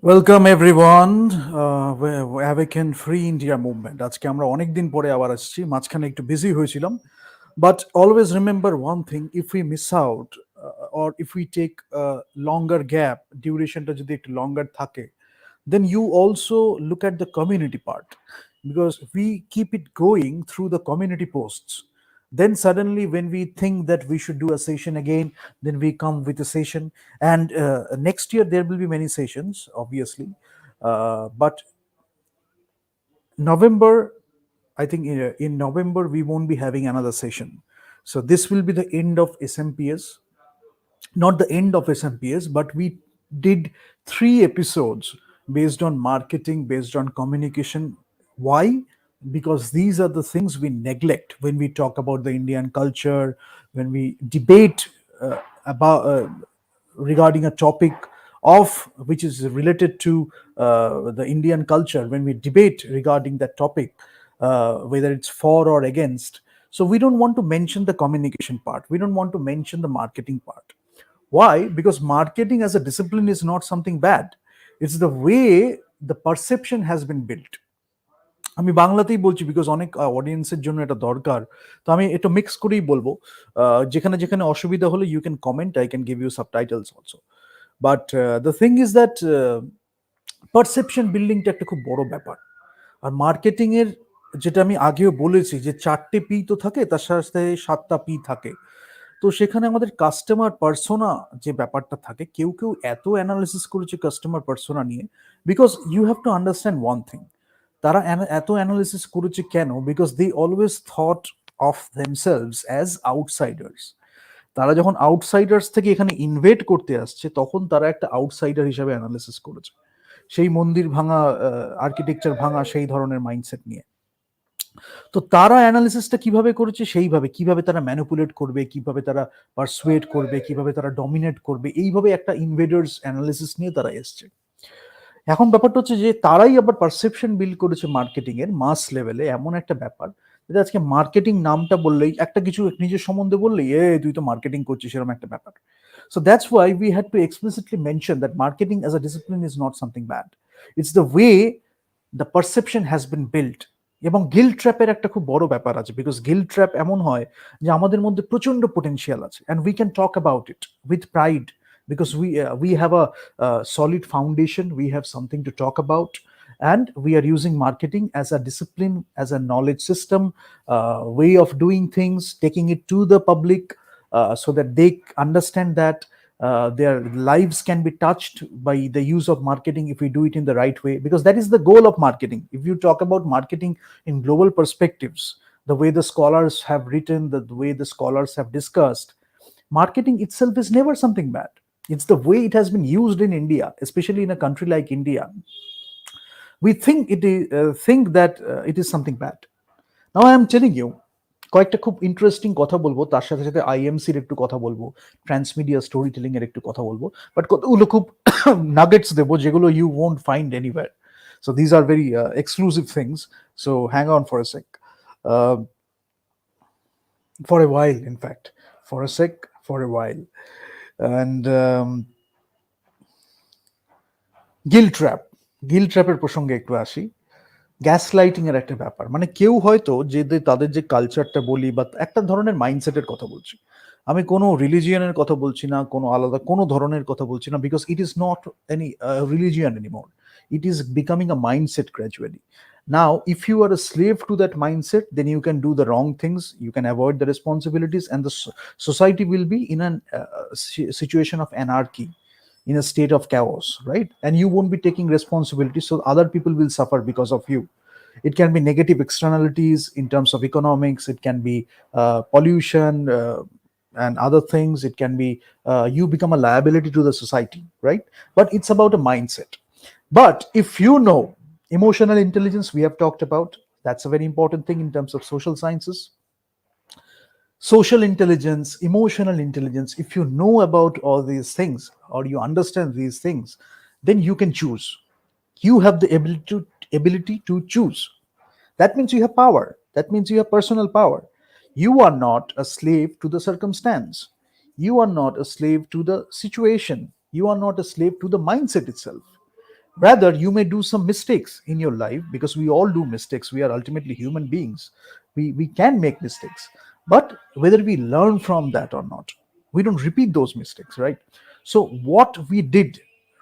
Welcome everyone awaken free India movement আজকে আমরা অনেক দিন পরে আবার আসছি মাঝখানে একটু বিজি হয়েছিলাম but always remember one thing if we miss out or if we take longer gap ডিউরেশনটা যদি একটু লঙ্গার থাকে then you also look at the community part because we keep it going through the community posts. Then suddenly when we think that we should do a session again, then we come with a session, and next year there will be many sessions obviously, but November, I think in November we won't be having another session. So this will be the end of S.M.P.S, not the end of S.M.P.S, but we did 3 episodes based on marketing, based on communication. Why? Because these are the things we neglect when we talk about the Indian culture, when we debate about regarding a topic of which is related to the Indian culture, when we debate regarding that topic, whether it's for or against. So we don't want to mention the communication part. We don't want to mention the marketing part. Why? Because marketing as a discipline is not something bad. It's the way the perception has been built. আমি বাংলাতেই বলছি because অনেক অডিয়েন্সের জন্য এটা দরকার, তো আমি এটা মিক্স করেই বলবো। যেখানে যেখানে অসুবিধা হলে you can comment, I can give you subtitles also. But the thing is that perception বিল্ডিংটা একটা খুব বড় ব্যাপার। আর মার্কেটিং এর, যেটা আমি আগেও বলেছি, যে 4টে পি তো থাকে, তার সাথে 7টা পি থাকে। তো সেখানে আমাদের কাস্টমার পার্সোনা যে ব্যাপারটা থাকে, কেউ কেউ এত অ্যানালিসিস করেছে কাস্টমার পার্সোনা নিয়ে, because you have to understand one thing. তারা এত অ্যানালিসিস করেছে কেন? Because they always thought of themselves as outsiders. তারা যখন আউটসাইডার্স থেকে এখানে ইনভেট করতে আসছে, তখন তারা একটা আউটসাইডার হিসাবে অ্যানালিসিস করেছে, সেই মন্দির ভাঙা, আর্কিটেকচার ভাঙা, সেই ধরনের মাইন্ডসেট নিয়ে। তো তারা অ্যানালিসিসটা কিভাবে করেছে, সেইভাবে কিভাবে তারা ম্যানিপুলেট করবে, কিভাবে তারা পারসুয়েট করবে, কিভাবে তারা ডমিনেট করবে, এইভাবে একটা ইনভেডার্স অ্যানালিসিস নিয়ে তারা এসছে। এখন ব্যাপারটা হচ্ছে যে তারাই আবার পারসেপশন বিল্ড করেছে মার্কেটিং এর মাস লেভেলে, এমন একটা ব্যাপার যে আজকে মার্কেটিং নামটা বললেই, একটা কিছু নিজের সম্বন্ধে বললেই, তুই তো মার্কেটিং করছিস, এরকম একটা ব্যাপার। So that's why we had to explicitly mention that marketing as a discipline is not something bad. It's the way the perception has been built. এবং গিল্ট ট্র্যাপের একটা খুব বড় ব্যাপার আছে, বিকজ গিল্ট ট্র্যাপ এমন হয় যে আমাদের মধ্যে প্রচন্ড পোটেনশিয়াল আছে, and we can talk about it with pride, because we have a solid foundation, we have something to talk about, and we are using marketing as a discipline, as a knowledge system, way of doing things, taking it to the public, so that they understand that their lives can be touched by the use of marketing if we do it in the right way, because that is the goal of marketing. If you talk about marketing in global perspectives, the way the scholars have written, the way the scholars have discussed, marketing itself is never something bad. It's the way it has been used in India, especially in a country like India. We think that it is something bad. Now I am telling you, কয়েকটা খুব interesting কথা বলবো, তার সাথে সাথে আইএমসির একটু কথা বলবো, ট্রান্সমিডিয়া স্টোরি টেলিং এর একটু কথা বলবো, বাট কতগুলো খুব নাগেটস দেবো যেগুলো you won't find anywhere. So these are very exclusive things. So hang on for a sec. Uh, for a while, in fact, for a sec, for a while. And গিল ট্র্যাপের প্রসঙ্গে একটু আসি। Gas lighting এর একটা ব্যাপার, মানে কেউ হয়তো যে তাদের যে কালচারটা বলি, বা একটা ধরনের মাইন্ডসেটের কথা বলছি, আমি কোনো রিলিজিয়নের কথা বলছি না, কোনো আলাদা কোনো ধরনের কথা বলছি না, because it is not any religion anymore, it is becoming a mindset gradually. Now, if you are a slave to that mindset, then you can do the wrong things, you can avoid the responsibilities, and the society will be in a situation of anarchy, in a state of chaos, right? And you won't be taking responsibility, so other people will suffer because of you. It can be negative externalities in terms of economics, it can be pollution, and other things. It can be you become a liability to the society, right? But it's about a mindset. But if you know emotional intelligence, we have talked about, that's a very important thing in terms of social sciences. Social intelligence, emotional intelligence, if you know about all these things, or you understand these things, then you can choose. You have the ability to choose. That means you have power, that means you have personal power. You are not a slave to the circumstance, you are not a slave to the situation, you are not a slave to the mindset itself. Rather, you may do some mistakes in your life, because we all do mistakes. We are ultimately human beings. We can make mistakes, but whether we learn from that or not, we don't repeat those mistakes, right? So what we did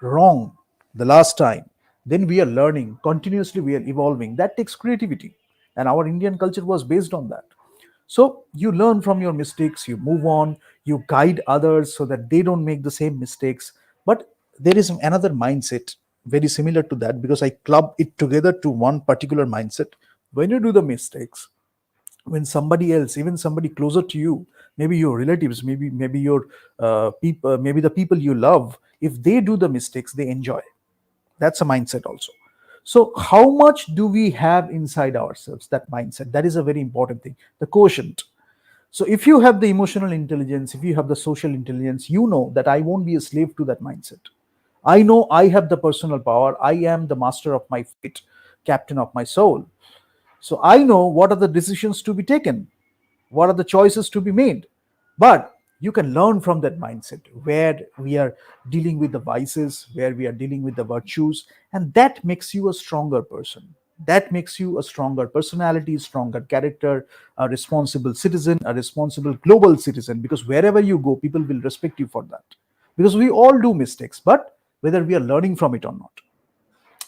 wrong the last time, then we are learning continuously, we are evolving. That takes creativity, and our Indian culture was based on that. So you learn from your mistakes, you move on, you guide others so that they don't make the same mistakes. But there is another mindset very similar to that, because I club it together to one particular mindset. When you do the mistakes, when somebody else, even somebody closer to you, maybe your relatives, maybe your people, maybe the people you love, if they do the mistakes, they enjoy. That's a mindset also. So how much do we have inside ourselves, that mindset? That is a very important thing, the quotient. So if you have the emotional intelligence, if you have the social intelligence, you know that I won't be a slave to that mindset. I know I have the personal power. I am the master of my fate, captain of my soul. So I know what are the decisions to be taken, what are the choices to be made. But you can learn from that mindset, where we are dealing with the vices, where we are dealing with the virtues, and that makes you a stronger person. That makes you a stronger personality, stronger character, a responsible citizen, a responsible global citizen, because wherever you go, people will respect you for that. Because we all do mistakes, but whether we are learning from it or not,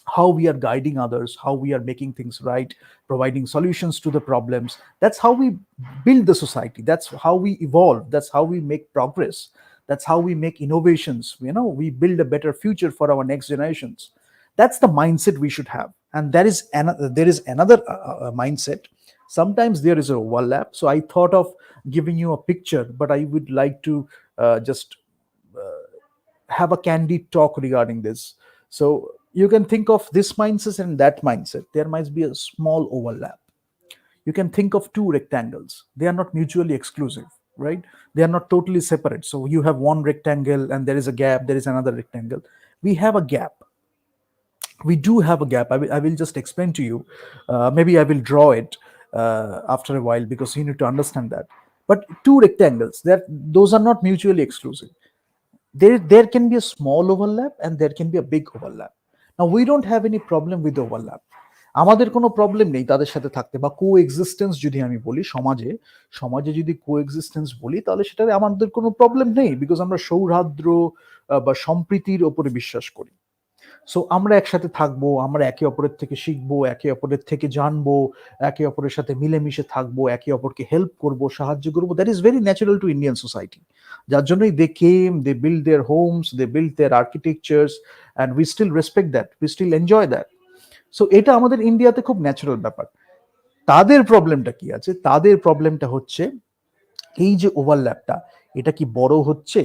how we are guiding others, how we are making things right, providing solutions to the problems. That's how we build the society. That's how we evolve. That's how we make progress. That's how we make innovations. We build a better future for our next generations. That's the mindset we should have. And there is another mindset. Sometimes there is a overlap. So I thought of giving you a picture, but I would like to just have a candid talk regarding this. So you can think of this mindset and that mindset. There might be a small overlap. You can think of two rectangles. They are not mutually exclusive, right? They are not totally separate. So you have one rectangle and there is a gap, there is another rectangle. We have a gap. We do have a gap. I will just explain to you. Maybe I will draw it after a while, because you need to understand that. But two rectangles, those are not mutually exclusive. There can be a small overlap and there can be a big overlap. Now we don't have any problem with overlap. আমাদের কোনো problem নেই তাদের সাথে থাকতে, বা কো existence যদি আমি বলি, সমাজে সমাজে যদি কো এক্সিস্টেন্স বলি, তাহলে সেটাতে আমাদের কোনো প্রবলেম নেই, বিকজ আমরা সৌহার্দ্য বা সম্প্রীতির ওপরে বিশ্বাস করি। সো আমরা একসাথে থাকবো, আমরা একে অপরের থেকে শিখবো, একে অপরের থেকে জানবো, একে অপরের সাথে মিলেমিশে থাকবো, একে অপরকে হেল্প করব, সাহায্য করবো। That is very natural to Indian society. যার জন্যই they came, they build their homes, they build their architectures, and we still respect that, we still enjoy that. So এটা আমাদের ইন্ডিয়াতে খুব ন্যাচারাল ব্যাপার। তাদের প্রবলেমটা কি আছে? তাদের প্রবলেমটা হচ্ছে এই যে ওভারল্যাপটা, এটা কি বড় হচ্ছে?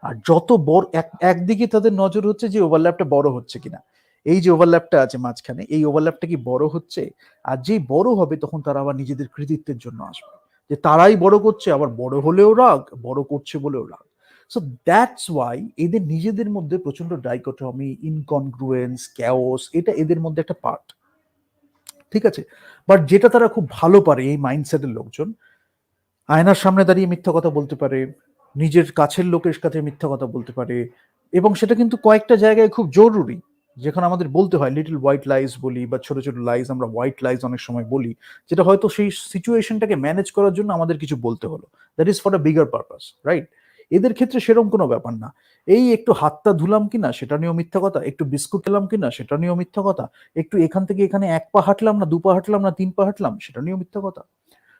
আর যত বড়, একদিকে তাদের নজর হচ্ছে যে ওভারল্যাপটা বড় হচ্ছে কিনা। এই যে ওভারল্যাপটা আছে মাঝখানে, এই ওভারল্যাপটা কি বড় হচ্ছে? আর যেই বড় হবে, তখন তারা আবার নিজেদের কৃতিত্বের জন্য আসবে, যে তারাই বড় করছে, আবার বড় হলেও রাগ, বড় করছে বলেও রাগ। সো দ্যাটস ওয়াই এদের নিজেদের মধ্যে প্রচন্ড ডাইকোটমি, ইনকনগ্রুয়েন্স, ক্যাওস, এটা এদের মধ্যে একটা পার্ট। ঠিক আছে? বাট যেটা তারা খুব ভালো পারে, এই মাইন্ডসেটের লোকজন আয়নার সামনে দাঁড়িয়ে মিথ্যা কথা বলতে পারে, নিজের কাছের লোকের কাছে মিথ্যা কথা বলতে পারে, এবং সেটা কিন্তু কয়েকটা জায়গায় খুব জরুরি, যেখানে আমাদের বলতে হয় লিটল হোয়াইট লাইজ বলি, বা ছোট ছোট লাইজ, আমরা হোয়াইট লাইজ অনেক সময় বলি, যেটা হয়তো সেই সিচুয়েশনটাকে ম্যানেজ করার জন্য আমাদের কিছু বলতে হলো। That is for a bigger purpose, right? এদের ক্ষেত্রে সেরকম কোনো ব্যাপার না। এই একটু হাতটা ধুলাম কিনা সেটা নিয়েও মিথ্যা কথা, একটু বিস্কুট খেলাম কিনা সেটা নিয়েও মিথ্যা কথা, একটু এখান থেকে এখানে এক পা হাঁটলাম না, দু পা হাঁটলাম না, তিন পা হাঁটলাম, সেটা নিয়েও মিথ্যা কথা।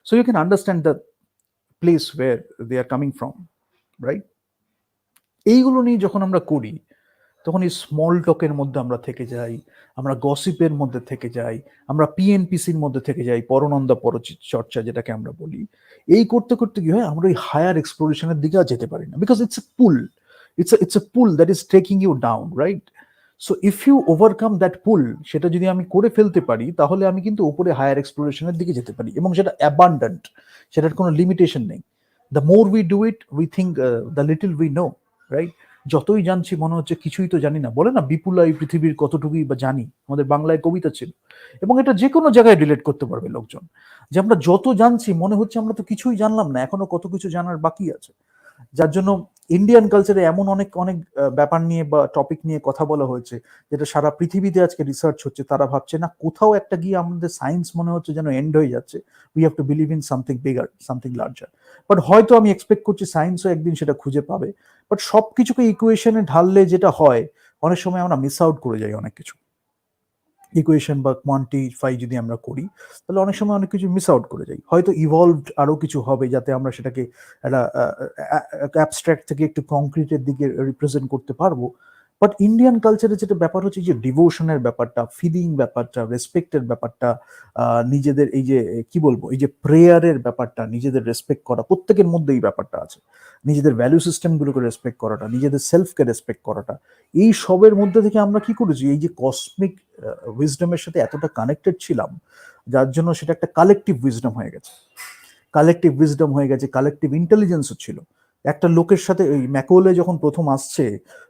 So you can understand the place where they are coming from, right? এইগুলো নিয়ে যখন আমরা করি, তখন এই স্মল টকের মধ্যে আমরা থেকে যাই, আমরা গসিপের মধ্যে থেকে যাই, আমরা পিএনপিসির মধ্যে থেকে যাই, পরনন্দা পরচর্চা যেটাকে আমরা বলি। এই করতে করতে কি হয়, আমরা ওই হায়ার এক্সপ্লোরেশনের দিকে আর যেতে পারি না, because it's a pull, it's a pull that is taking you down, right? So if you overcome that pull, সেটা যদি আমি করে ফেলতে পারি, তাহলে আমি কিন্তু উপরে হায়ার এক্সপ্লোরেশনের দিকে যেতে পারি, এবং সেটা অ্যাবান্ডেন্ট, সেটার কোনো লিমিটেশন নেই। The more we do it, we think the little we know, right? যতই জানছি মনে হচ্ছে কিছুই তো জানি না। বলে না, বিপুলা এই পৃথিবীর কতটুকুই বা জানি, আমাদের বাংলায় কবিতা ছিল, এবং এটা যে কোনো জায়গায় রিলেট করতে পারবে লোকজন, যে আমরা যত জানছি মনে হচ্ছে আমরা তো কিছুই জানলাম না, এখনো কত কিছু জানার বাকি আছে। যার জন্য ইন্ডিয়ান কালচারে এমন অনেক অনেক ব্যাপার নিয়ে বা টপিক নিয়ে কথা বলা হয়েছে যেটা সারা পৃথিবীতে আজকে রিসার্চ হচ্ছে, তারা ভাবছে না কোথাও একটা গিয়ে আমাদের সায়েন্স মনে হচ্ছে যেন এন্ড হয়ে যাচ্ছে, we have to believe in something bigger, something larger. But হয়তো আমি এক্সপেক্ট করছি সায়েন্সও একদিন সেটা খুঁজে পাবে। বাট সব কিছুকে ইকুয়েশনে ঢাললে যেটা হয়, অনেক সময় আমরা মিস আউট করে যাই অনেক কিছু। ইকুয়েশন বা কোয়ান্টিফাই যদি আমরা করি, তাহলে অনেক সময় অনেক কিছু মিস আউট করে যাই। হয়তো ইভলভড আরো কিছু হবে যাতে আমরা সেটাকে একটা অ্যাবস্ট্রাক্ট থেকে একটু কংক্রিটের দিকে রিপ্রেজেন্ট করতে পারবো। বাট ইন্ডিয়ান কালচারে যেটা ব্যাপার হচ্ছে, যে ডিভোশনের ব্যাপারটা, ফিলিং ব্যাপারটা, রেসপেক্টের ব্যাপারটা, নিজেদের এই যে কি বলবো, এই যে প্রেয়ারের ব্যাপারটা, নিজেদের রেসপেক্ট করা, প্রত্যেকের মধ্যে এই ব্যাপারটা আছে। নিজেদের ভ্যালু সিস্টেমগুলোকে রেসপেক্ট করাটা, নিজেদের সেলফকে রেসপেক্ট করাটা, এই সবের মধ্যে থেকে আমরা কি করেছি, এই যে কসমিক উইজডমের সাথে এতটা কানেক্টেড ছিলাম, যার জন্য সেটা একটা কালেকটিভ উইজডম হয়ে গেছে। কালেকটিভ উইজডম হয়ে গেছে, কালেকটিভ ইন্টেলিজেন্সও ছিল। একটা লোকের সাথে ওই ম্যাকোলে যখন প্রথম আসছে,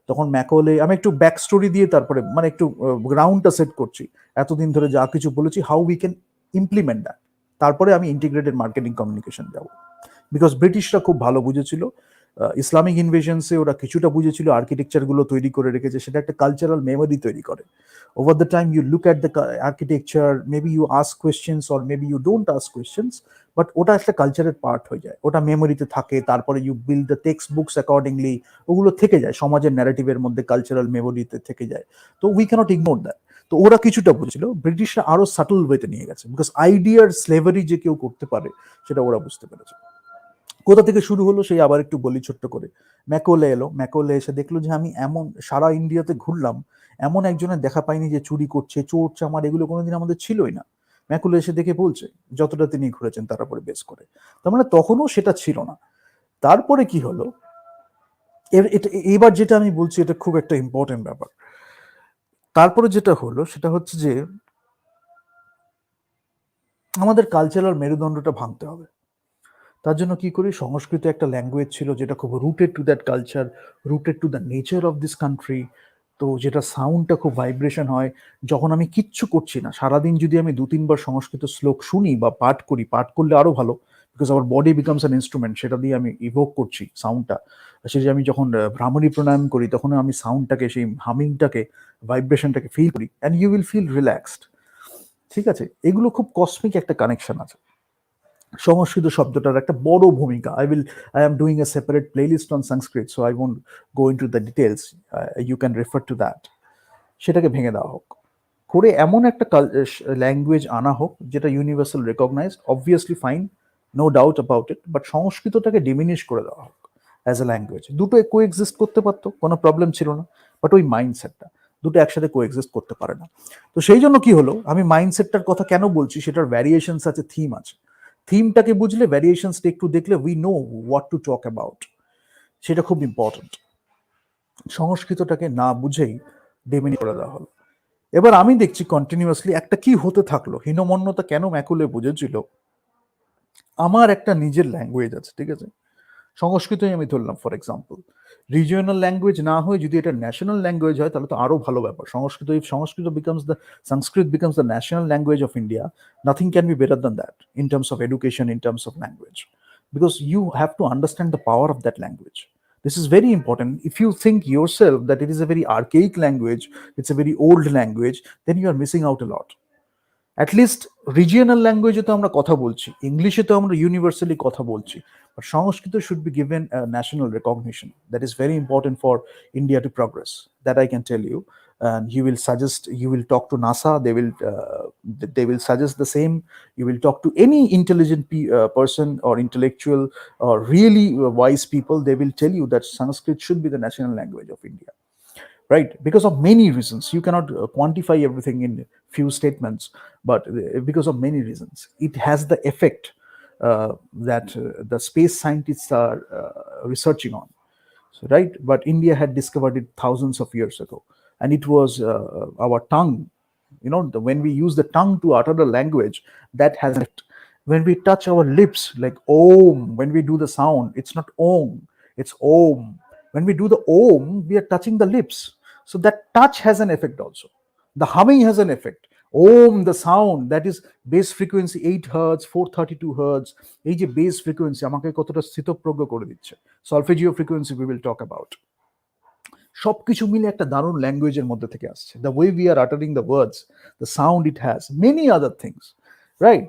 তখন ম্যাকোলে, আমি একটু ব্যাক স্টোরি দিয়ে তারপরে মানে একটু গ্রাউন্ডটা সেট করছি, এতদিন ধরে যা কিছু বলেছি, how we can implement that, তারপরে আমি ইন্টিগ্রেটেড মার্কেটিং কমিউনিকেশন যাবো। বিকজ ব্রিটিশরা খুব ভালো বুঝেছিল, ইসলামিক ইনভেশনসে ওরা কিছুটা বুঝেছিল, আর্কিটেকচারগুলো তৈরি করে রেখেছে, সেটা একটা কালচারাল মেমোরি তৈরি করে। Over the time you look at the architecture, maybe you ask questions or maybe you don't ask questions, but ওটা একটা কালচারের পার্ট হয়ে যায়, ওটা মেমোরিতে থাকে। তারপরে you build the text books accordingly, ওগুলো থেকে যায় সমাজের ন্যারেটিভের মধ্যে, কালচারাল মেমোরিতে থেকে যায়। তো উই ক্যানট ইগনোর দ্যাট। তো ওরা কিছুটা বুঝেছিল, ব্রিটিশরা আরো সাটল ওয়েতে নিয়ে গেছে, বিকজ আইডিয়ার স্লেভারি যে কেউ করতে পারে সেটা ওরা বুঝতে পেরেছে। কোথা থেকে শুরু হলো সেই আবার একটু বলি ছোট্ট করে। ম্যাকোলে এলো, ম্যাকোলে এসে দেখলো যে আমি এমন সারা ইন্ডিয়াতে ঘুরলাম, এমন একজনের দেখা পাইনি যে চুরি করছে, চোর চামার এগুলো কোনোদিন আমাদের ছিলই না। ম্যাকোলে এসে দেখে বলছে, যতটা তিনি ঘুরেছেন তার উপরে বেস করে। তার মানে তখনও সেটা ছিল না। তারপরে কি হলো, এবার যেটা আমি বলছি এটা খুব একটা ইম্পর্টেন্ট ব্যাপার। তারপরে যেটা হলো সেটা হচ্ছে যে আমাদের কালচারাল মেরুদণ্ডটা ভাঙতে হবে। তার জন্য কি করি, সংস্কৃত একটা ল্যাঙ্গুয়েজ ছিল যেটা খুব rooted to that culture, rooted to the nature of this country. তো যেটা সাউন্ডটা খুব ভাইব্রেশন হয়। যখন আমি কিচ্ছু করছি না, সারাদিন যদি আমি 2-3 বার সংস্কৃত শ্লোক শুনি বা পাঠ করি, পাঠ করলে আরো ভালো, বিকজ আমার বডি বিকামস অ্যান ইনস্ট্রুমেন্ট, সেটা দিয়ে আমি ইভোক করছি সাউন্ডটা। সেই যে আমি যখন ভ্রামরী প্রাণায়াম করি, তখন আমি সাউন্ডটাকে, সেই হামিংটাকে, ভাইব্রেশনটাকে ফিল করি, and you will feel relaxed. ঠিক আছে, এগুলো খুব কসমিক একটা কানেকশন আছে। সংস্কৃত শব্দটার একটা বড় ভূমিকা। I am doing a separate playlist on Sanskrit, so I won't go into the details. You can refer to that. সেটাকে ভেঙে দেওয়া হোক, করে এমন একটা ল্যাঙ্গুয়েজ আনা হোক যেটা universal recognise, obviously fine, no doubt about it, but সংস্কৃতটাকে ডিমিনিশ করে দেওয়া হোক অ্যাজ এ ল্যাঙ্গুয়েজ। দুটো কো এক্সিস্ট করতে পারতো, কোনো প্রবলেম ছিল না। বাট ওই মাইন্ডসেটটা, দুটো একসাথে কো এক্সিস্ট করতে পারে না। তো সেই জন্য কি হলো, আমি মাইন্ডসেটটার কথা কেন বলছি, সেটার ভ্যারিয়েশনস আছে, থিম আছে। থিমটাকে বুঝলে, ভ্যারিয়েশনসটা একটু দেখলে, we know what to talk about, সেটা খুব ইম্পর্টেন্ট। সংস্কৃতটাকে না বুঝেই ডিমিনিশ করে দেওয়া হলো। এবার আমি দেখছি কন্টিনিউয়াসলি একটা কি হতে থাকলো, হীনমন্যতা কেন ম্যাকুলে বুঝেছিল, আমার একটা নিজের ল্যাঙ্গুয়েজ আছে, ঠিক আছে, সংস্কৃতই আমি ধরলাম ফর এক্সাম্পল। রিজিওনাল ল্যাঙ্গুয়েজ না হয়ে যদি এটা ন্যাশনাল ল্যাঙ্গুয়েজ হয়, তাহলে তো আরো ভালো ব্যাপার। Sanskrit, if Sanskrit becomes the, Sanskrit becomes the national language of India, nothing can be better than that in terms of education, in terms of language, because you have to understand the power of that language. This is very important. If you think yourself that it is a very archaic language, it's a very old language, then you are missing out a lot. At least regional ল্যাঙ্গুয়েজে তো আমরা কথা বলছি, ইংলিশে তো আমরা universally কথা বলছি, but Sanskrit should be given national recognition. That is very important for India to progress, that I can tell you. And you will suggest, you will talk to NASA, they will suggest the same. You will talk to any intelligent person or intellectual or really wise people, they will tell you that Sanskrit should be the national language of India, right? Because of many reasons. You cannot quantify everything in few statements, but because of many reasons it has the effect that the space scientists are researching on. So, right, but India had discovered it thousands of years ago, and it was our tongue, you know, when we use the tongue to utter the language, that has an effect. When we touch our lips, like om, when we do the sound, it's not om, it's om. When we do the om, we are touching the lips, so that touch has an effect also. The humming has an effect. Om, the sound, that is base frequency 8 hertz, 432 hertz, এই যে base frequency আমাকে কতটা স্থিতপ্রজ্ঞ করে দিচ্ছে। solfeggio frequency we will talk about. সবকিছু মিলে একটা দারুণ ল্যাঙ্গুয়েজের মধ্যে থেকে আসছে, the way we are আটারিং the words, the sound it has, many other things, right?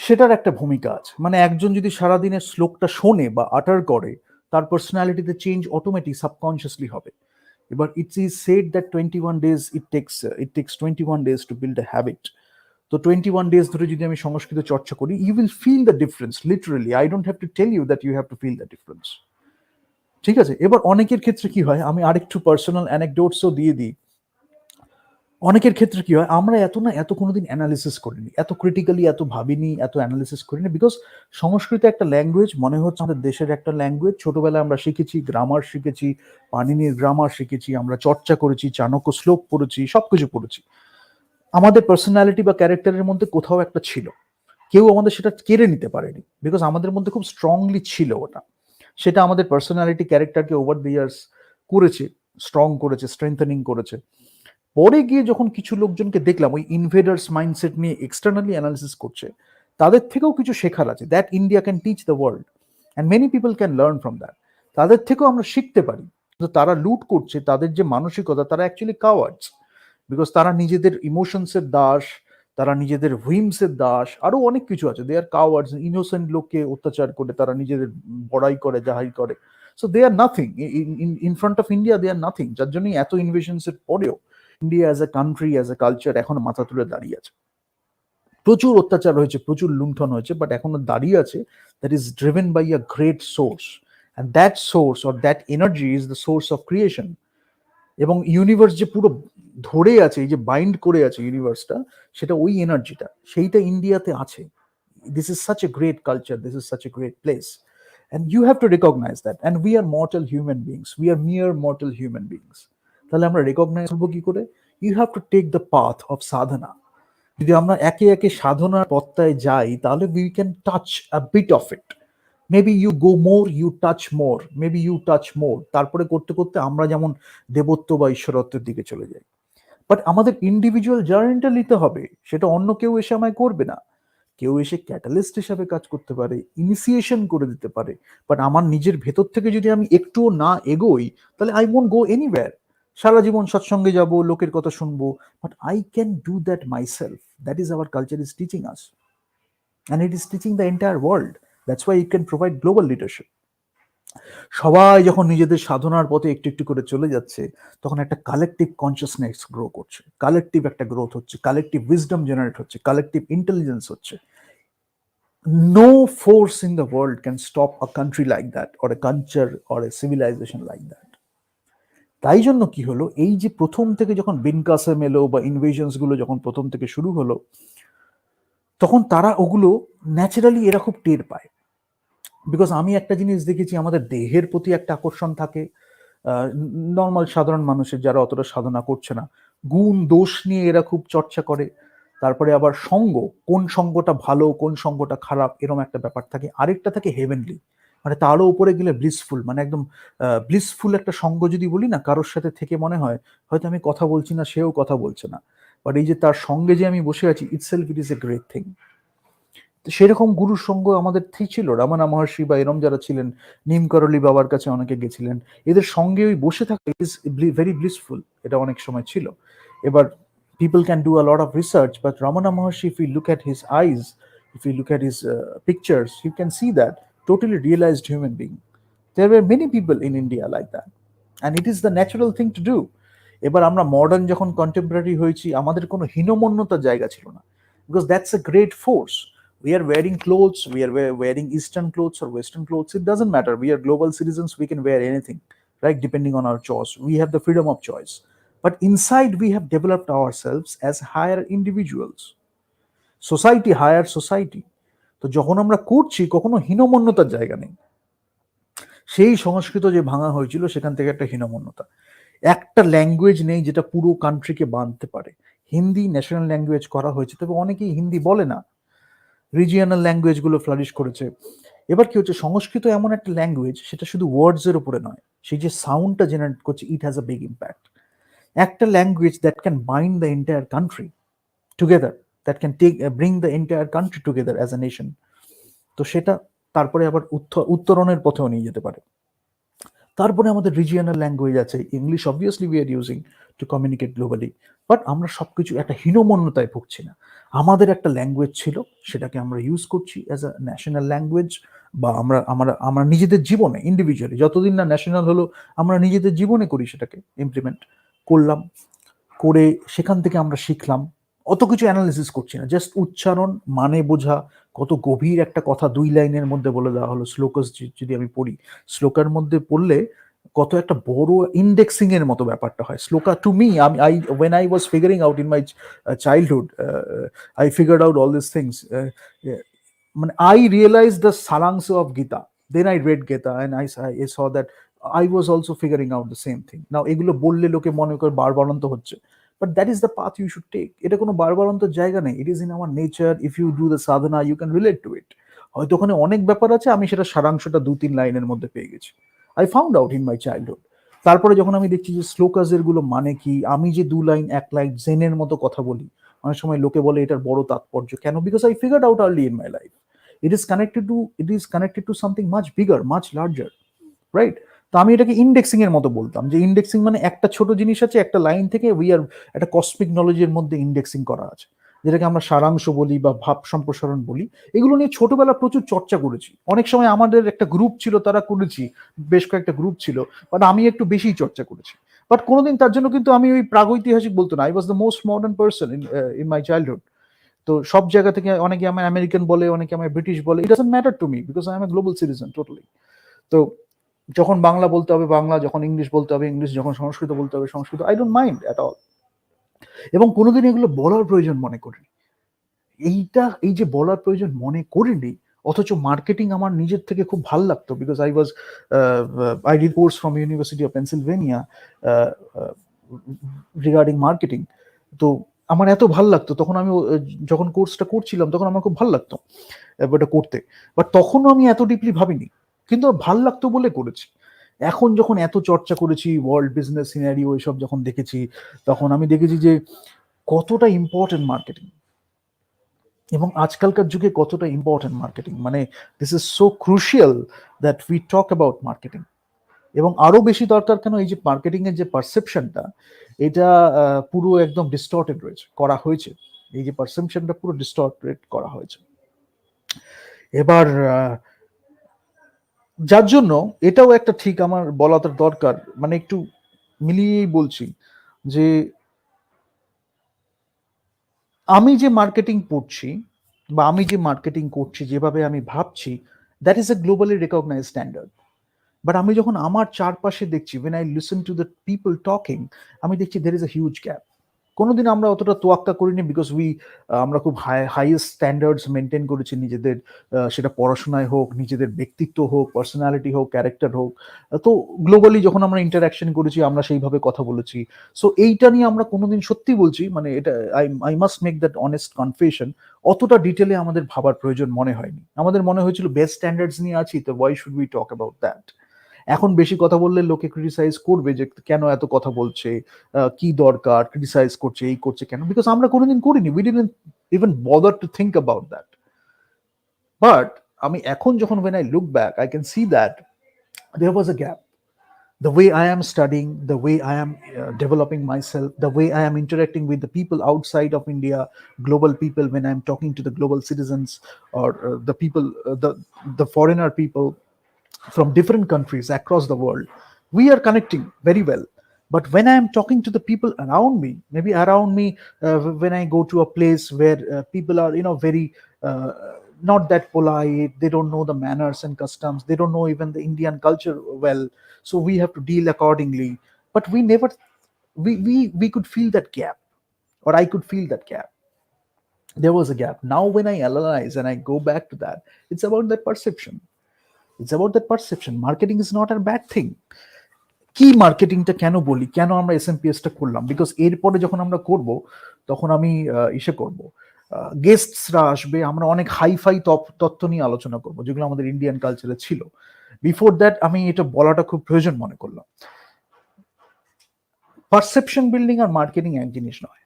সেটার একটা ভূমিকা আছে। মানে একজন যদি সারাদিনের শ্লোকটা শোনে বা আটার করে, তার পার্সোনালিটিতে চেঞ্জ অটোমেটিক সাবকনশিয়াসলি হবে। এবার it is said that 21 days it takes 21 days to build a habit. তো 21 days ধরে যদি আমি সংস্কৃত চর্চা করি, you will feel the difference literally. I don't have to tell you that you have to feel the difference. ঠিক আছে? এবার অনেকের ক্ষেত্রে কি হয়, আমি আরেকটু পার্সোনাল অ্যানেকডোটসও দিয়ে দিই। অনেকের ক্ষেত্রে কি হয়, আমরা এত কোনোদিন অ্যানালিসিস করিনি, এত ক্রিটিক্যালি এত ভাবিনি, এত অ্যানালিসিস করিনি, বিকজ সংস্কৃত একটা ল্যাঙ্গুয়েজ, মনে হচ্ছে আমাদের দেশের একটা ল্যাঙ্গুয়েজ। ছোটবেলায় আমরা শিখেছি, গ্রামার শিখেছি, পাণিনির গ্রামার শিখেছি, আমরা চর্চা করেছি, চাণক্য শ্লোক পড়েছি, সবকিছু পড়েছি। আমাদের পার্সোনালিটি বা ক্যারেক্টারের মধ্যে কোথাও একটা ছিল, কেউ আমাদের সেটা কেড়ে নিতে পারেনি, বিকজ আমাদের মধ্যে খুব স্ট্রংলি ছিল ওটা। সেটা আমাদের পার্সোনালিটি ক্যারেক্টারকে ওভার দ্য ইয়ার্স করেছে, স্ট্রং করেছে, স্ট্রেংথেনিং করেছে। পরে গিয়ে যখন কিছু লোকজনকে দেখলাম ওই ইনভেডার্স মাইন্ডসেট নিয়ে এক্সটার্নালি অ্যানালিসিস করছে, তাদের থেকেও কিছু শেখার আছে। That India can teach the world and many people can learn from that. তাদের থেকেও আমরা শিখতে পারি। কিন্তু তারা লুট করছে, তাদের যে মানসিকতা, তারা অ্যাকচুয়ালি কাওয়ার্ডস, বিকজ তারা নিজেদের ইমোশনসের দাস, তারা নিজেদের হুইমসের দাস, আরো অনেক কিছু আছে। দে আর কাওয়ার্ডস, ইনোসেন্ট লোককে অত্যাচার করে তারা নিজেদের বড়াই করে, যাহাই করে। So they are nothing in front of India, they are nothing. যার জন্যই এত ইনভেশনসের পরেও India as a country, as a culture এখনো মাথা তুলে দাঁড়িয়ে আছে। প্রচুর অত্যাচার হয়েছে, প্রচুর লুণ্ঠন হয়েছে, বাট এখনো দাঁড়িয়ে আছে। That is driven by a great source, and that source or that energy is the source of creation. এবং ইউনিভার্স যে পুরো ধরে আছে, এই যে বাইন্ড করে আছে ইউনিভার্সটা, সেটা ওই এনার্জিটা, সেইটা ইন্ডিয়াতে আছে। This is such a great culture, this is such a great place, and you have to recognise that. And we are mortal human beings, we are mere mortal human beings. তাহলে আমরা রেকগনাইজ করবো কি করে? You have to take the path of sadhana. যদি আমরা একে একে সাধনার পথটায় যাই, তাহলে we can touch a bit of it. Maybe you go more, you touch more, maybe you touch more. তারপরে করতে করতে আমরা যেমন দেবত্ব বা ঈশ্বরত্বের দিকে চলে যাই। বাট আমাদের ইন্ডিভিজুয়াল জার্নিটা নিতে হবে, সেটা অন্য কেউ এসে আমায় করবে না। কেউ এসে ক্যাটালিস্ট হিসাবে কাজ করতে পারে, ইনিশিয়েশন করে দিতে পারে, বাট আমার নিজের ভেতর থেকে যদি আমি একটুও না এগোই, তাহলে আই ওয়ন্ট গো এনিওয়্যার। সারা জীবন সৎসঙ্গে যাব, লোকের কথা শুনবো, but I can do that myself. That is our culture is teaching us, and it is teaching the entire world. That's why it can provide global leadership. সবাই যখন নিজেদের সাধনার পথে একটু একটু করে চলে যাচ্ছে, তখন একটা কালেকটিভ কনসিয়াসনেস গ্রো করছে, কালেকটিভ একটা গ্রোথ হচ্ছে, কালেকটিভ উইজডম জেনারেট হচ্ছে, কালেকটিভ ইন্টেলিজেন্স হচ্ছে। No force in the world can stop a country like that, or a culture, or a civilisation like that. তাই জন্য কি হলো, এই যে প্রথম থেকে যখন বিনকাসেম এলো বা ইনভেশনস গুলো যখন প্রথম থেকে শুরু হলো, তখন তারা ওগুলো ন্যাচারালি এরা খুব টের পায়। বিকজ আমি একটা জিনিস দেখেছি, আমাদের দেহের প্রতি একটা আকর্ষণ থাকে নর্মাল সাধারণ মানুষের, যারা অতটা সাধনা করছে না। গুণ দোষ নিয়ে এরা খুব চর্চা করে। তারপরে আবার সঙ্গ, কোন সঙ্গটা ভালো, কোন সঙ্গটা খারাপ, এরকম একটা ব্যাপার থাকে। আরেকটা থাকে হেভেনলি, মানে তারও উপরে গেলে ব্লিসফুল, মানে একদম ব্লিসফুল একটা সঙ্গ যদি বলি না, কারোর সাথে থেকে মনে হয় হয়তো আমি কথা বলছি না, সেও কথা বলছে না, বাট এই যে তার সঙ্গে যে আমি বসে আছি, itself it is a great thing. তো সেরকম গুরুর সঙ্গ আমাদের ঠিক ছিল। রমনা মহর্ষি বা এরম যারা ছিলেন, নিমকরলি বাবার কাছে অনেকে গেছিলেন, এদের সঙ্গে ওই বসে থাকা ইজ ভেরি ব্লিসফুল, এটা অনেক সময় ছিল। এবার people can do a lot of research, but Ramana Maharshi, if you look at his eyes, if you look at his pictures, you can see that totally realized human being. There were many people in India like that, and it is the natural thing to do. এবার আমরা modern যখন contemporary হয়েছি, আমাদের কোনো হীনমন্যতার জায়গা ছিল না, because that's a great force. We are wearing clothes, we are wearing Eastern clothes or Western clothes, it doesn't matter. We are global citizens, we can wear anything, right, depending on our choice. We have the freedom of choice. But inside, we have developed ourselves as higher individuals. Society, higher society. তো যখন আমরা করছি, কখনো হীনমন্যতার জায়গা নেই। সেই সংস্কৃত যে ভাঙা হয়েছিল, সেখান থেকে একটা হীনমন্যতা। একটা ল্যাঙ্গুয়েজ নেই যেটা পুরো কান্ট্রিকে বাঁধতে পারে। হিন্দি ন্যাশনাল ল্যাঙ্গুয়েজ করা হয়েছে, তবে অনেকেই হিন্দি বলে না। রিজিয়নাল ল্যাঙ্গুয়েজগুলো ফ্লারিশ করেছে। এবার কি হচ্ছে, সংস্কৃত এমন একটা ল্যাঙ্গুয়েজ, সেটা শুধু ওয়ার্ডসের উপরে নয়, সেই যে সাউন্ডটা জেনারেট করছে, it has a big impact. একটা language that can bind the entire country together, that can bring the entire country together as a nation. তো সেটা তারপরে আবার উত্তরণের পথেও নিয়ে যেতে পারে। তারপরে আমাদের রিজিয়নাল ল্যাঙ্গুয়েজ আছে, English obviously we are using to communicate globally, but আমরা সবকিছু একটা হীনমন্যতায় ভুগছি না। আমাদের একটা ল্যাঙ্গুয়েজ ছিল, সেটাকে আমরা ইউজ করছি অ্যাজ আ ন্যাশনাল ল্যাঙ্গুয়েজ, বা আমরা আমরা আমরা নিজেদের জীবনে ইন্ডিভিজুয়ালি, যতদিন না ন্যাশনাল হলো আমরা নিজেদের জীবনে করি, সেটাকে ইমপ্লিমেন্ট করলাম, করে সেখান থেকে আমরা শিখলাম। অত কিছু অ্যানালিসিস করছি না, জাস্ট উচ্চারণ, মানে বোঝা, কত গভীর একটা কথা 2 লাইনের মধ্যে বলে দেওয়া হলো। শ্লোকস যদি আমি পড়ি, শ্লোকার মধ্যে পড়লে কত একটা বড় ইন্ডেক্সিং এর মতো ব্যাপারটা হয়। শ্লোকা টু মি, আমি I when I was figuring out in my childhood, I figured out all this things, মানে আই রিয়েলাইজ দ্য সারাংশ of Gita, then I read Gita and I saw that I was also figuring out the same thing. Now এগুলো বললে লোকে মনে করে বারবারন্ত হচ্ছে, but that is the path you should take. এটা কোনো বারবারন্তর জায়গা নেই, it is in our nature. If you do the sadhana you can relate to it. হয়তো ওখানে অনেক ব্যাপার আছে, আমি সেটা সারাংশটা 2-3 লাইনের মধ্যে পেয়ে গেছি। I found out in my childhood. তারপরে যখন আমি দেখছি যে শ্লোকাসের গুলো মানে কি, আমি যে 2 লাইন 1 লাইন জেনের মতো কথা বলি, অনেক সময় লোকে বলে এটার বড় তাৎপর্য কেন, because I figured out early in my life. It is connected to something much bigger, much larger, right? তো আমি এটাকে ইন্ডেক্সিং এর মতো বলতাম, যে ইন্ডেক্সিং মানে একটা ছোট জিনিস আছে, একটা লাইন থেকে উই আর একটা কসমিক নলেজের মধ্যে ইন্ডেক্সিং করা আছে, যেটাকে আমরা সারাংশ বলি বা ভাব সম্প্রসারণ বলি। এগুলো নিয়ে ছোটবেলা প্রচুর চর্চা করেছি। অনেক সময় আমাদের একটা গ্রুপ ছিল, তারা করেছি, বেশ কয়েকটা গ্রুপ ছিল, বাট আমি একটু বেশি চর্চা করেছি। বাট কোনোদিন তার জন্য কিন্তু আমি ওই প্রাগৈতিহাসিক বলতো না। I was the most modern person in my childhood. তো সব জায়গা থেকে অনেকে আমায় আমেরিকান বলে, অনেকে আমায় ব্রিটিশ বলে, it doesn't matter to me, because I M A global citizen totally. তো যখন বাংলা বলতে হবে বাংলা, যখন ইংলিশ বলতে হবে ইংলিশ, যখন সংস্কৃত বলতে হবে Sanskrit, I don't mind at all. এবং কোনোদিন এগুলো বলার প্রয়োজন মনে করিনি। এই যে বলার প্রয়োজন মনে করিনি, অথচ মার্কেটিং আমার নিজের থেকে খুব ভালো লাগতো, because I did course from university of Pennsylvania regarding marketing. তো আমার এত ভাল লাগতো তখন, আমি যখন কোর্সটা করছিলাম তখন আমার খুব ভাল লাগতো এটা করতে, বাট তখনও আমি এত ডিপলি ভাবিনি, কিন্তু ভাল লাগতো বলে করেছি। এখন যখন এত চর্চা করেছি, ওয়ার্ল্ড বিজনেস সিনারিও এসব যখন দেখেছি, তখন আমি দেখেছি যে কতটা ইম্পর্টেন্ট মার্কেটিং, এবং আজকালকার যুগে কতটা ইম্পর্টেন্ট মার্কেটিং, মানে this is so crucial that we talk about marketing. এবং আরো বেশি দরকার কেন, এই যে মার্কেটিং এর যে পারসেপশনটা, এটা পুরো একদম ডিস্টর্টেড করা হয়েছে। এই যে পারসেপশনটা পুরো ডিস্টর্টেড করা হয়েছে। এবার যার জন্য এটাও একটা ঠিক আমার বলাটা দরকার, মানে একটু মিলিয়েই বলছি, যে আমি যে মার্কেটিং পড়ছি বা আমি যে মার্কেটিং করছি, যেভাবে আমি ভাবছি, that is a globally recognise standard. বাট আমি যখন আমার চারপাশে দেখছি, when I listen to the people talking, আমি দেখছি there is a huge gap. কোনোদিন আমরা অতটা তোয়াক্কা করিনি, বিকজ আমরা খুব হাইয়েস্ট স্ট্যান্ডার্ডস মেনটেন করেছি নিজেদের, সেটা পড়াশোনায় হোক, নিজেদের ব্যক্তিত্ব হোক, পার্সোনালিটি হোক, ক্যারেক্টার হোক। তো গ্লোবালি যখন আমরা ইন্টারাকশন করেছি, আমরা সেইভাবে কথা বলেছি। সো এইটা নিয়ে আমরা কোনোদিন, সত্যি বলছি, মানে এটা I must make that honest confession, অতটা ডিটেলে আমাদের ভাবার প্রয়োজন মনে হয়নি। আমাদের মনে হয়েছিল বেস্ট স্ট্যান্ডার্ডস নিয়ে আছি, তো why should we talk about that. এখন বেশি কথা বললে লোকে ক্রিটিসাইজ করবে, যে কেন এত কথা বলছে, কি দরকার, ক্রিটিসাইজ করছে, এই করছে কেন, বিকজ আমরা কোনোদিন করিনি, we didn't even bother to think about that. But আমি এখন যখন when I look back, I can see that there was a gap. The way I am studying, the way I am developing myself, the way I am interacting with the people outside of India, global people, when I'm talking to the global citizens, or the people, the foreigner people from different countries across the world, we are connecting very well. But when I am talking to the people around me, maybe around me, when I go to a place where people are, very not that polite, they don't know the manners and customs, they don't know even the Indian culture well, so we have to deal accordingly. But we never, we could feel that gap, or I could feel that gap. There was a gap. Now when I analyze and I go back to that, it's about that perception. It's about that perception. Marketing is not a bad thing. কি মার্কেটিংটা কেন বলি, কেন আমরা এসএমপিএসটা করলাম, because এরপরে যখন আমরা করব, তখন আমি ইসে করব, গেস্টসরা আসবে, আমরা অনেক হাইফাই তথ্য নিয়ে আলোচনা করব, যেগুলো আমাদের ইন্ডিয়ান কালচারে ছিল। বিফোর দ্যাট আমি এটা বলাটা খুব প্রয়োজন মনে করলাম। পারসেপশন বিল্ডিং আর মার্কেটিং এক জিনিস নয়,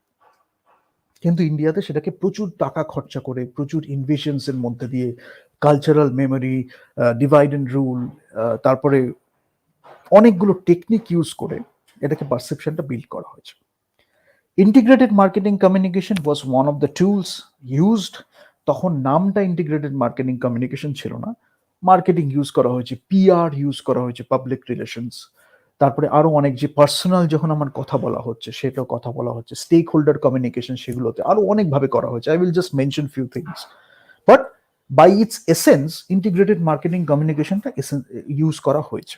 কিন্তু ইন্ডিয়াতে সেটাকে প্রচুর টাকা খরচা করে, প্রচুর ইনভেশনস এর মধ্যে দিয়ে, cultural memory, divide and rule, তারপরে অনেকগুলো টেকনিক ইউজ করে এটাকে পারসেপশনটা বিল্ড করা হয়েছে। Integrated marketing communication was one of the tools used. তখন নামটা ইন্টিগ্রেটেড মার্কেটিং কমিউনিকেশন ছিল না, মার্কেটিং ইউজ করা হয়েছে, পিআর ইউজ করা হয়েছে, পাবলিক রিলেশনস, তারপরে আরো অনেক যে পার্সোনাল যখন আমার কথা বলা হচ্ছে সেটাও কথা বলা হচ্ছে, স্টেক হোল্ডার কমিউনিকেশন সেগুলোতে আরো অনেকভাবে করা হয়েছে। I will just mention few things, but by its essence integrated marketing কমিউনিকেশনটা ইউজ করা হয়েছে।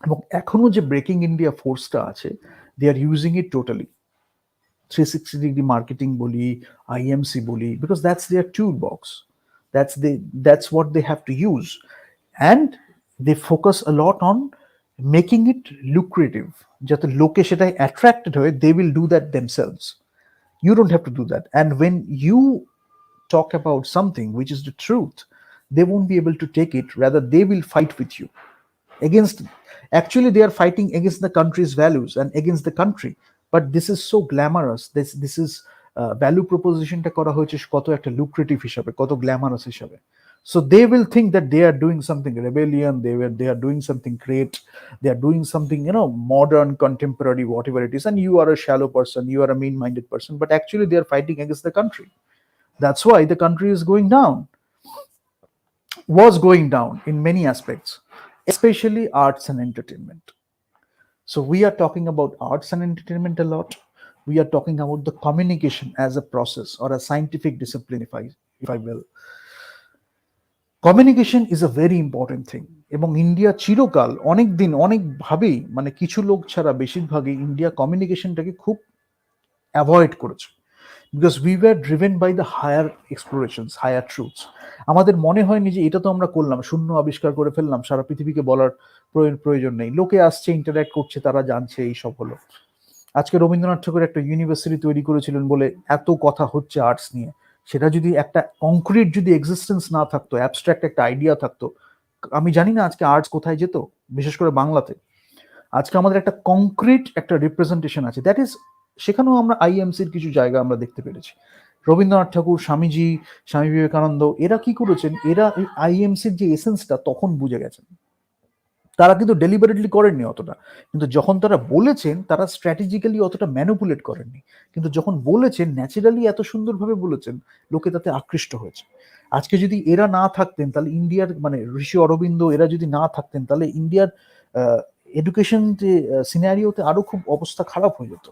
এবং এখনো যে ব্রেকিং ইন্ডিয়া ফোর্সটা আছে, they are using it totally 360 degree marketing boli, IMC boli, because that's their toolbox. That's what they have to use, and they focus a lot on making it lucrative. যাতে লোকে সেটাই attracted হয়ে, they will do that themselves. You don't have to do that. And when you talk about something which is the truth, they won't be able to take it. Rather, they will fight with you against, actually they are fighting against the country's values and against the country. But this is so glamorous, this is value propositionটা করা হয়েছে কত একটা lucrative হিসাবে, কত glamorous হিসাবে। So they will think that they are doing something rebellion, they are doing something great, they are doing something, you know, modern, contemporary, whatever it is, and you are a shallow person, you are a mean minded person, but actually they are fighting against the country. That's why the country is going down, was going down in many aspects, especially arts and entertainment. So we are talking about arts and entertainment a lot. We are talking about the communication as a process or a scientific discipline, if I will. Communication is a very important thing. এবং India চিরকাল অনেক দিন অনেকভাবেই, মানে কিছু লোক ছাড়া বেশিরভাগই ইন্ডিয়া কমিউনিকেশনটাকে খুব অ্যাভয়েড করেছে, because we were driven by the higher explorations, higher truths. আমাদের মনে হয়নি যে এটা তো আমরা করলাম, শূন্য আবিষ্কার করে ফেললাম, সারা পৃথিবীকে বলার প্রয়োজন নেই, লোকে আসছে, ইন্টারঅ্যাক্ট করছে, তারা জানছে, এইসব হলো। আজকে রবীন্দ্রনাথ ঠাকুর একটা ইউনিভার্সিটি তৈরি করেছিলেন বলে এত কথা হচ্ছে আর্টস নিয়ে। সেটা যদি একটা কংক্রিট যদি এক্সিস্টেন্স না থাকতো, অ্যাবস্ট্রাক্ট একটা আইডিয়া থাকতো, আমি জানি না আজকে আর্টস কোথায় যেত, বিশেষ করে বাংলাতে। আজকে আমাদের একটা কংক্রিট একটা রিপ্রেজেন্টেশন আছে, দ্যাট ইজ, সেখানেও আমরা আইএমসির কিছু জায়গা আমরা দেখতে পেরেছি। রবীন্দ্রনাথ ঠাকুর, স্বামীজি, স্বামী বিবেকানন্দ, এরা কি করেছেন, এরা এই আইএমসির যে এসেন্সটা তখন বুঝে গেছেন। তারা কিন্তু ডেলিবারেটলি করেননি অতটা, কিন্তু যখন তারা বলেছেন তারা স্ট্র্যাটেজিক্যালি অতটা ম্যানুপুলেট করেননি, কিন্তু যখন বলেছেন ন্যাচারালি এত সুন্দরভাবে বলেছেন, লোকে তাতে আকৃষ্ট হয়েছে। আজকে যদি এরা না থাকতেন তাহলে ইন্ডিয়ার, মানে ঋষি অরবিন্দ এরা যদি না থাকতেন তাহলে ইন্ডিয়ার এডুকেশন যে সিনারিওতে আরো খুব অবস্থা খারাপ হয়ে যেত।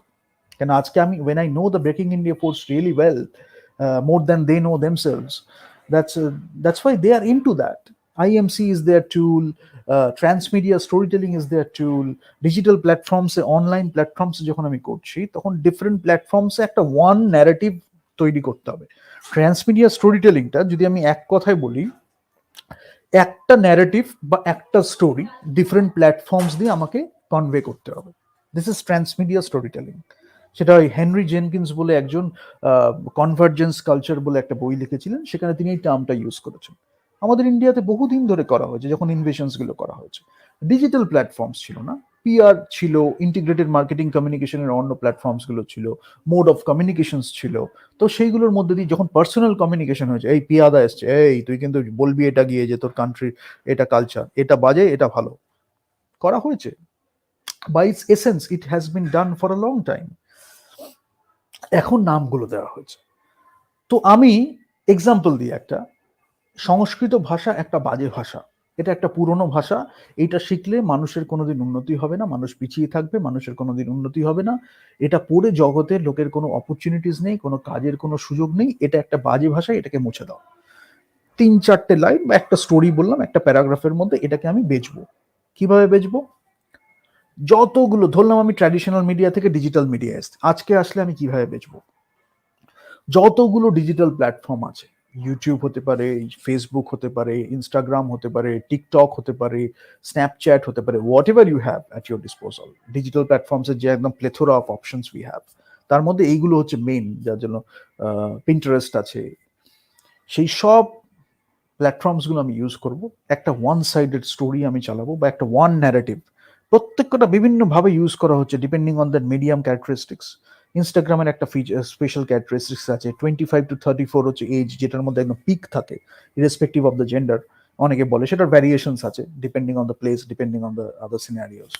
কেন আজকে আমি, when I know the Breaking India Force really well, more than they know themselves, that's why they are into that. IMC is their tool, Transmedia storytelling is their tool, digital platforms, online platforms যখন আমি করছি তখন different প্ল্যাটফর্মসে একটা one narrative তৈরি করতে হবে। ট্রান্সমিডিয়া স্টোরিটেলিংটা যদি আমি এক কথায় বলি, একটা ন্যারেটিভ বা একটা স্টোরি ডিফারেন্ট প্ল্যাটফর্মস দিয়ে আমাকে কনভে করতে হবে। This is transmedia storytelling. সেটা ওই হেনরি জেনকিন্স বলে একজন কনভার্জেন্স কালচার বলে একটা বই লিখেছিলেন, সেখানে তিনি এই টার্মটা ইউজ করেছেন। আমাদের ইন্ডিয়াতে বহুদিন ধরে করা হয়েছে, যখন ইনভেশনস গুলো করা হয়েছে, ডিজিটাল প্ল্যাটফর্মস ছিল না, পিআর ছিল, ইন্টিগ্রেটেড মার্কেটিং কমিউনিকেশনের অন্য প্ল্যাটফর্মস গুলো ছিল, মোড অফ কমিউনিকেশনস ছিল। তো সেইগুলোর মধ্যে দিয়ে যখন পার্সোনাল কমিউনিকেশন হয়েছে, এই পিয়াদা এসছে, এই তুই কিন্তু বলবি এটা গিয়ে যে তোর কান্ট্রির এটা কালচার, এটা বাজে, এটা ভালো, করা হয়েছে। By its essence it has been done for a long time. এখন নামগুলো দেওয়া হয়েছে। তো আমি এক্সাম্পল দিই, একটা সংস্কৃত ভাষা একটা বাজে ভাষা, এটা একটা পুরনো ভাষা, এটা শিখলে মানুষের কোনোদিন উন্নতি হবে না, মানুষ পিছিয়ে থাকবে, মানুষের কোনোদিন উন্নতি হবে না, এটা পড়ে জগতের লোকের কোনো অপরচুনিটিস নেই, কোনো কাজের কোনো সুযোগ নেই, এটা একটা বাজে ভাষা, এটাকে মুছে দাও। 3-4টে লাইন বা একটা স্টোরি বললাম একটা প্যারাগ্রাফের মধ্যে, এটাকে আমি বেচবো। কিভাবে বেচবো? যতগুলো ধরলাম আমি ট্র্যাডিশনাল মিডিয়া থেকে ডিজিটাল মিডিয়া এসছে, আজকে আসলে আমি কিভাবে বেচবো? যতগুলো ডিজিটাল প্ল্যাটফর্ম আছে, ইউটিউব হতে পারে, ফেসবুক হতে পারে, ইনস্টাগ্রাম হতে পারে, টিকটক হতে পারে, স্ন্যাপচ্যাট হতে পারে, whatever you have at your disposal, digital প্ল্যাটফর্মসের যে একদম plethora of options we have, তার মধ্যে এইগুলো হচ্ছে মেইন, যার জন্য পিন্টারেস্ট আছে, সেই সব প্ল্যাটফর্মসগুলো আমি ইউজ করব, একটা ওয়ান সাইডেড স্টোরি আমি চালাবো বা একটা ওয়ান ন্যারেটিভ, প্রত্যেকটা বিভিন্নভাবে ইউজ করা হচ্ছে depending on that medium characteristics. ইনস্টাগ্রামের একটা ফিচার স্পেশাল ক্যারেক্টারিস্টিক্স আছে, 25 to 34 হচ্ছে এজ, যেটার মধ্যে একদম পিক থাকে ইরেসপেক্টিভ অফ দ্য জেন্ডার। অনেকে বলে, সেটার ভ্যারিয়েশনস আছে depending on the place, depending on the other scenarios,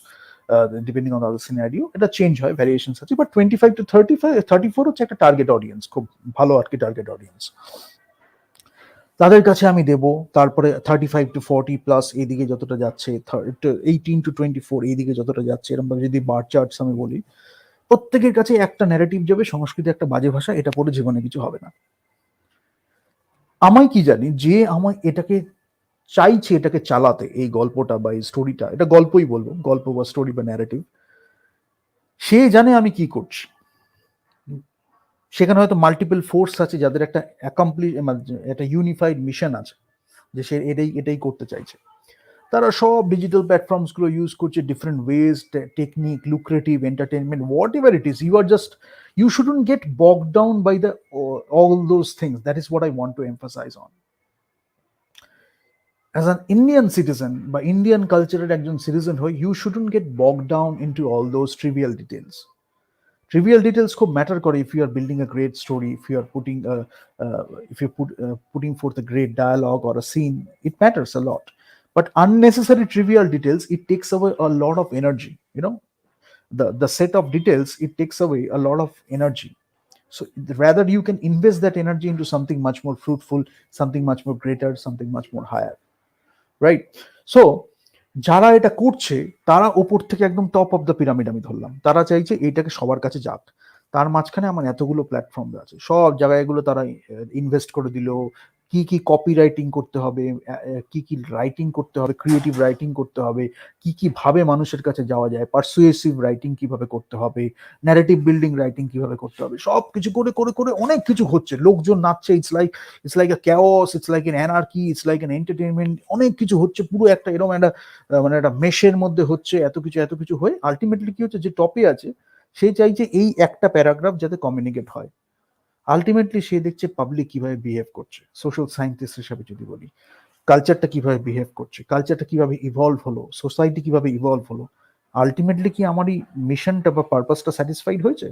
depending on the other scenario এটা চেঞ্জ হয়, ভ্যারিয়েশনস আছে। বাট 25 to 35, 34 হচ্ছে একটা টার্গেট অডিয়েন্স, খুব ভালো আর কি টার্গেট অডিয়েন্স, তাদের কাছে আমি দেব। তারপরে 35 to 40+ এইদিকে যতটা যাচ্ছে, 18 to 24 এইদিকে যতটা যাচ্ছে, এরকম ভাবে যদি বার চার্টস আমি বলি, প্রত্যেকের কাছে একটা ন্যারেটিভ যাবে, সংস্কৃতি একটা বাজে ভাষা, এটা পড়ে জীবনে কিছু হবে না। আমায় কি জানি যে আমায় এটাকে চাইছে, এটাকে চালাতে, এই গল্পটা বা এই স্টোরিটা, এটা গল্পই বলবো, গল্প বা স্টোরি বা ন্যারেটিভ, সে জানে আমি কি করছি। সেখানে হয়তো মাল্টিপল ফোর্স আছে যাদের একটা একটা ইউনিফাইড মিশন আছে, যে সে এটাই করতে চাইছে। তারা সব ডিজিটাল প্ল্যাটফর্মস গুলো ইউজ করছে, different ways, technique, lucrative entertainment, what ever it is, you shouldn't get bogged down by the all those things. That is what I want to emphasize on. As an Indian citizen বা Indian cultureর একজন citizen হয়ে, you shouldn't get bogged down into all those trivial details. Trivial details খুব matter করে if you are building a great story, if you are putting forth a great dialogue or a scene, it matters a lot. But unnecessary trivial details, it takes away a lot of energy. The set of details, it takes away a lot of energy. So rather you can invest that energy into something much more fruitful, something much more greater, something much more higher, right? So যারা এটা করছে তারা ওপর থেকে একদম top of the pyramid আমি ধরলাম, তারা চাইছে এইটাকে সবার কাছে যাক। তার মাঝখানে আমার এতগুলো প্ল্যাটফর্ম আছে, সব জায়গায় এগুলো তারা ইনভেস্ট করে দিল, কি কি কপি রাইটিং করতে হবে, কি কি রাইটিং করতে হবে, ক্রিয়েটিভ রাইটিং করতে হবে, কি কি ভাবে মানুষের কাছে যাওয়া যায়, পারসুয়েসিভ রাইটিং কিভাবে করতে হবে, ন্যারেটিভ বিল্ডিং রাইটিং কিভাবে করতে হবে, সব কিছু করে করে করে অনেক কিছু হচ্ছে, লোকজন নাচছে, it's like a chaos, it's like N anarchy, it's like N entertainment, অনেক কিছু হচ্ছে, পুরো একটা এরকম একটা মানে একটা মেশের মধ্যে হচ্ছে, এত কিছু হয়ে আলটিমেটলি কি হচ্ছে, যে টপে আছে সে চাইছে এই একটা প্যারাগ্রাফ যাতে কমিউনিকেট হয়। আলটিমেটলি সে দেখছে পাবলিক কিভাবে বিহেভ করছে, সোশ্যাল সায়েন্টিস্ট হিসাবে যদি বলি, কালচারটা কিভাবে বিহেভ করছে, কালচারটা কিভাবে ইভলভ হলো, সোসাইটি কিভাবে ইভলভ হলো। আলটিমেটলি কি আমার এই মিশনটা বা পারপাসটা স্যাটিসফাইড হয়েছে?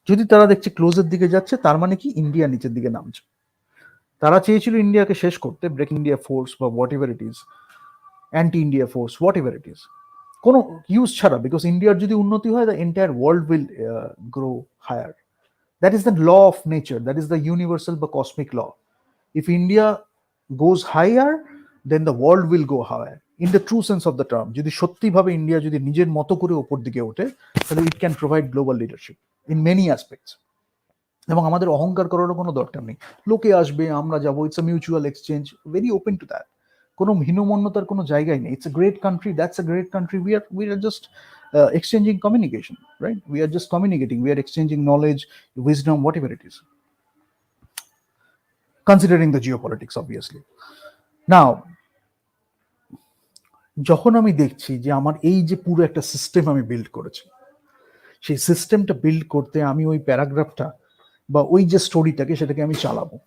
যদি তারা দেখছে ক্লোজের দিকে যাচ্ছে, তার মানে কি ইন্ডিয়া নিচের দিকে নামছে। তারা চেয়েছিল ইন্ডিয়াকে শেষ করতে, ব্রেক ইন্ডিয়া ফোর্স বা whatever it is, anti India force, whatever it is, কোনো ইউজ ছাড়া, বিকজ ইন্ডিয়ার যদি উন্নতি হয়, the entire world will grow higher. That is the law of nature. That is the universal but cosmic law. If India goes higher, then the world will go higher. In the true sense of the term, যদি সত্যি ভাবে India যদি নিজের মতো করে উপর দিকে ওঠে, তাহলে it can provide global leadership in many aspects. এবং আমাদের অহংকার করারও কোনো দরকার নেই, লোকে আসবে, আমরা যাবো, it's a mutual exchange, very open to that, কোনো হীনমন্যতার কোনো জায়গায় নেই। It's a great country, that's a great country, we are just exchanging communication, right? We are just communicating, we are exchanging knowledge, wisdom, whatever it is, considering the geopolitics obviously. Now যখন আমি দেখছি যে আমার এই যে পুরো একটা system আমি বিল্ড করেছি, সেই সিস্টেমটা বিল্ড করতে আমি ওই প্যারাগ্রাফটা বা ওই যে স্টোরিটাকে, সেটাকে আমি চালাবো।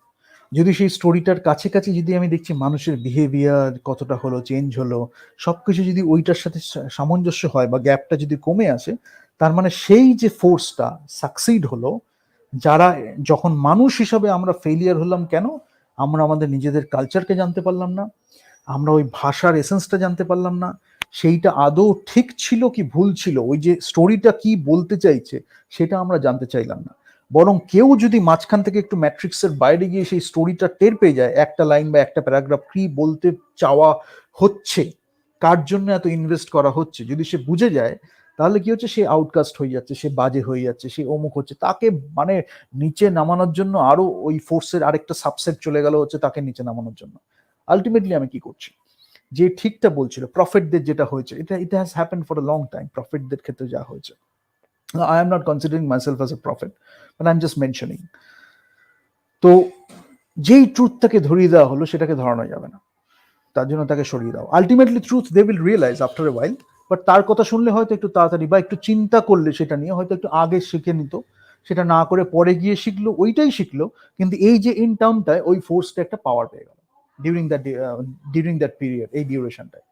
যদি সেই স্টোরিটার কাছে কাছে যদি আমি দেখছি মানুষের বিহেভিয়ার কতটা হলো, চেঞ্জ হলো, সবকিছু যদি ওইটার সাথে সামঞ্জস্য হয় বা গ্যাপটা যদি কমে আসে, তার মানে সেই যে ফোর্সটা সাকসিড হলো, যারা, যখন মানুষ হিসাবে আমরা ফেলিয়ার হলাম কেন, আমরা আমাদের নিজেদের কালচারকে জানতে পারলাম না, আমরা ওই ভাষার এসেন্সটা জানতে পারলাম না, সেইটা আদৌ ঠিক ছিল কি ভুল ছিল, ওই যে স্টোরিটা কি বলতে চাইছে সেটা আমরা জানতে চাইলাম না। বরং কেউ যদি মাঝখান থেকে একটু ম্যাট্রিক্সের বাইরে গিয়ে সেই স্টোরিটা টের পেয়ে যায়, একটা লাইন বা একটা প্যারাগ্রাফ কি বলতে চাওয়া হচ্ছে, কার জন্য এত ইনভেস্ট করা হচ্ছে, যদি সে বুঝে যায়, তাহলে কি হচ্ছে, সে আউটকাস্ট হয়ে যাচ্ছে, সে বাজে হয়ে যাচ্ছে, সে অমুক হচ্ছে, তাকে মানে নিচে নামানোর জন্য আরো ওই ফোর্সের আরেকটা সাবসেট চলে গেল হচ্ছে তাকে নিচে নামানোর জন্য। আলটিমেটলি আমি কি করছি, যে ঠিকটা বলছিল, প্রফেটদের যেটা হয়েছে, এটা has happened for a long time, প্রফেটদের ক্ষেত্রে যা হয়েছে। I am not considering myself as a prophet, but I'm just mentioning. তো যেই ট্রুথটাকে ধরিয়ে দেওয়া হলো সেটাকে ধরানো যাবে না, তার জন্য তাকে সরিয়ে দাও। Ultimately truth they will realise after a while, but তার কথা শুনলে হয়তো একটু তাড়াতাড়ি বা একটু চিন্তা করলে সেটা নিয়ে হয়তো একটু আগে শিখে নিত, সেটা না করে পরে গিয়ে শিখলো, ওইটাই শিখলো, কিন্তু এই যে ইন টাউনটায় ওই ফোর্সটা একটা পাওয়ার পেয়ে গেল ডিউরিং দ্যাট পিরিয়ড, এই ডিউরেশনটায়,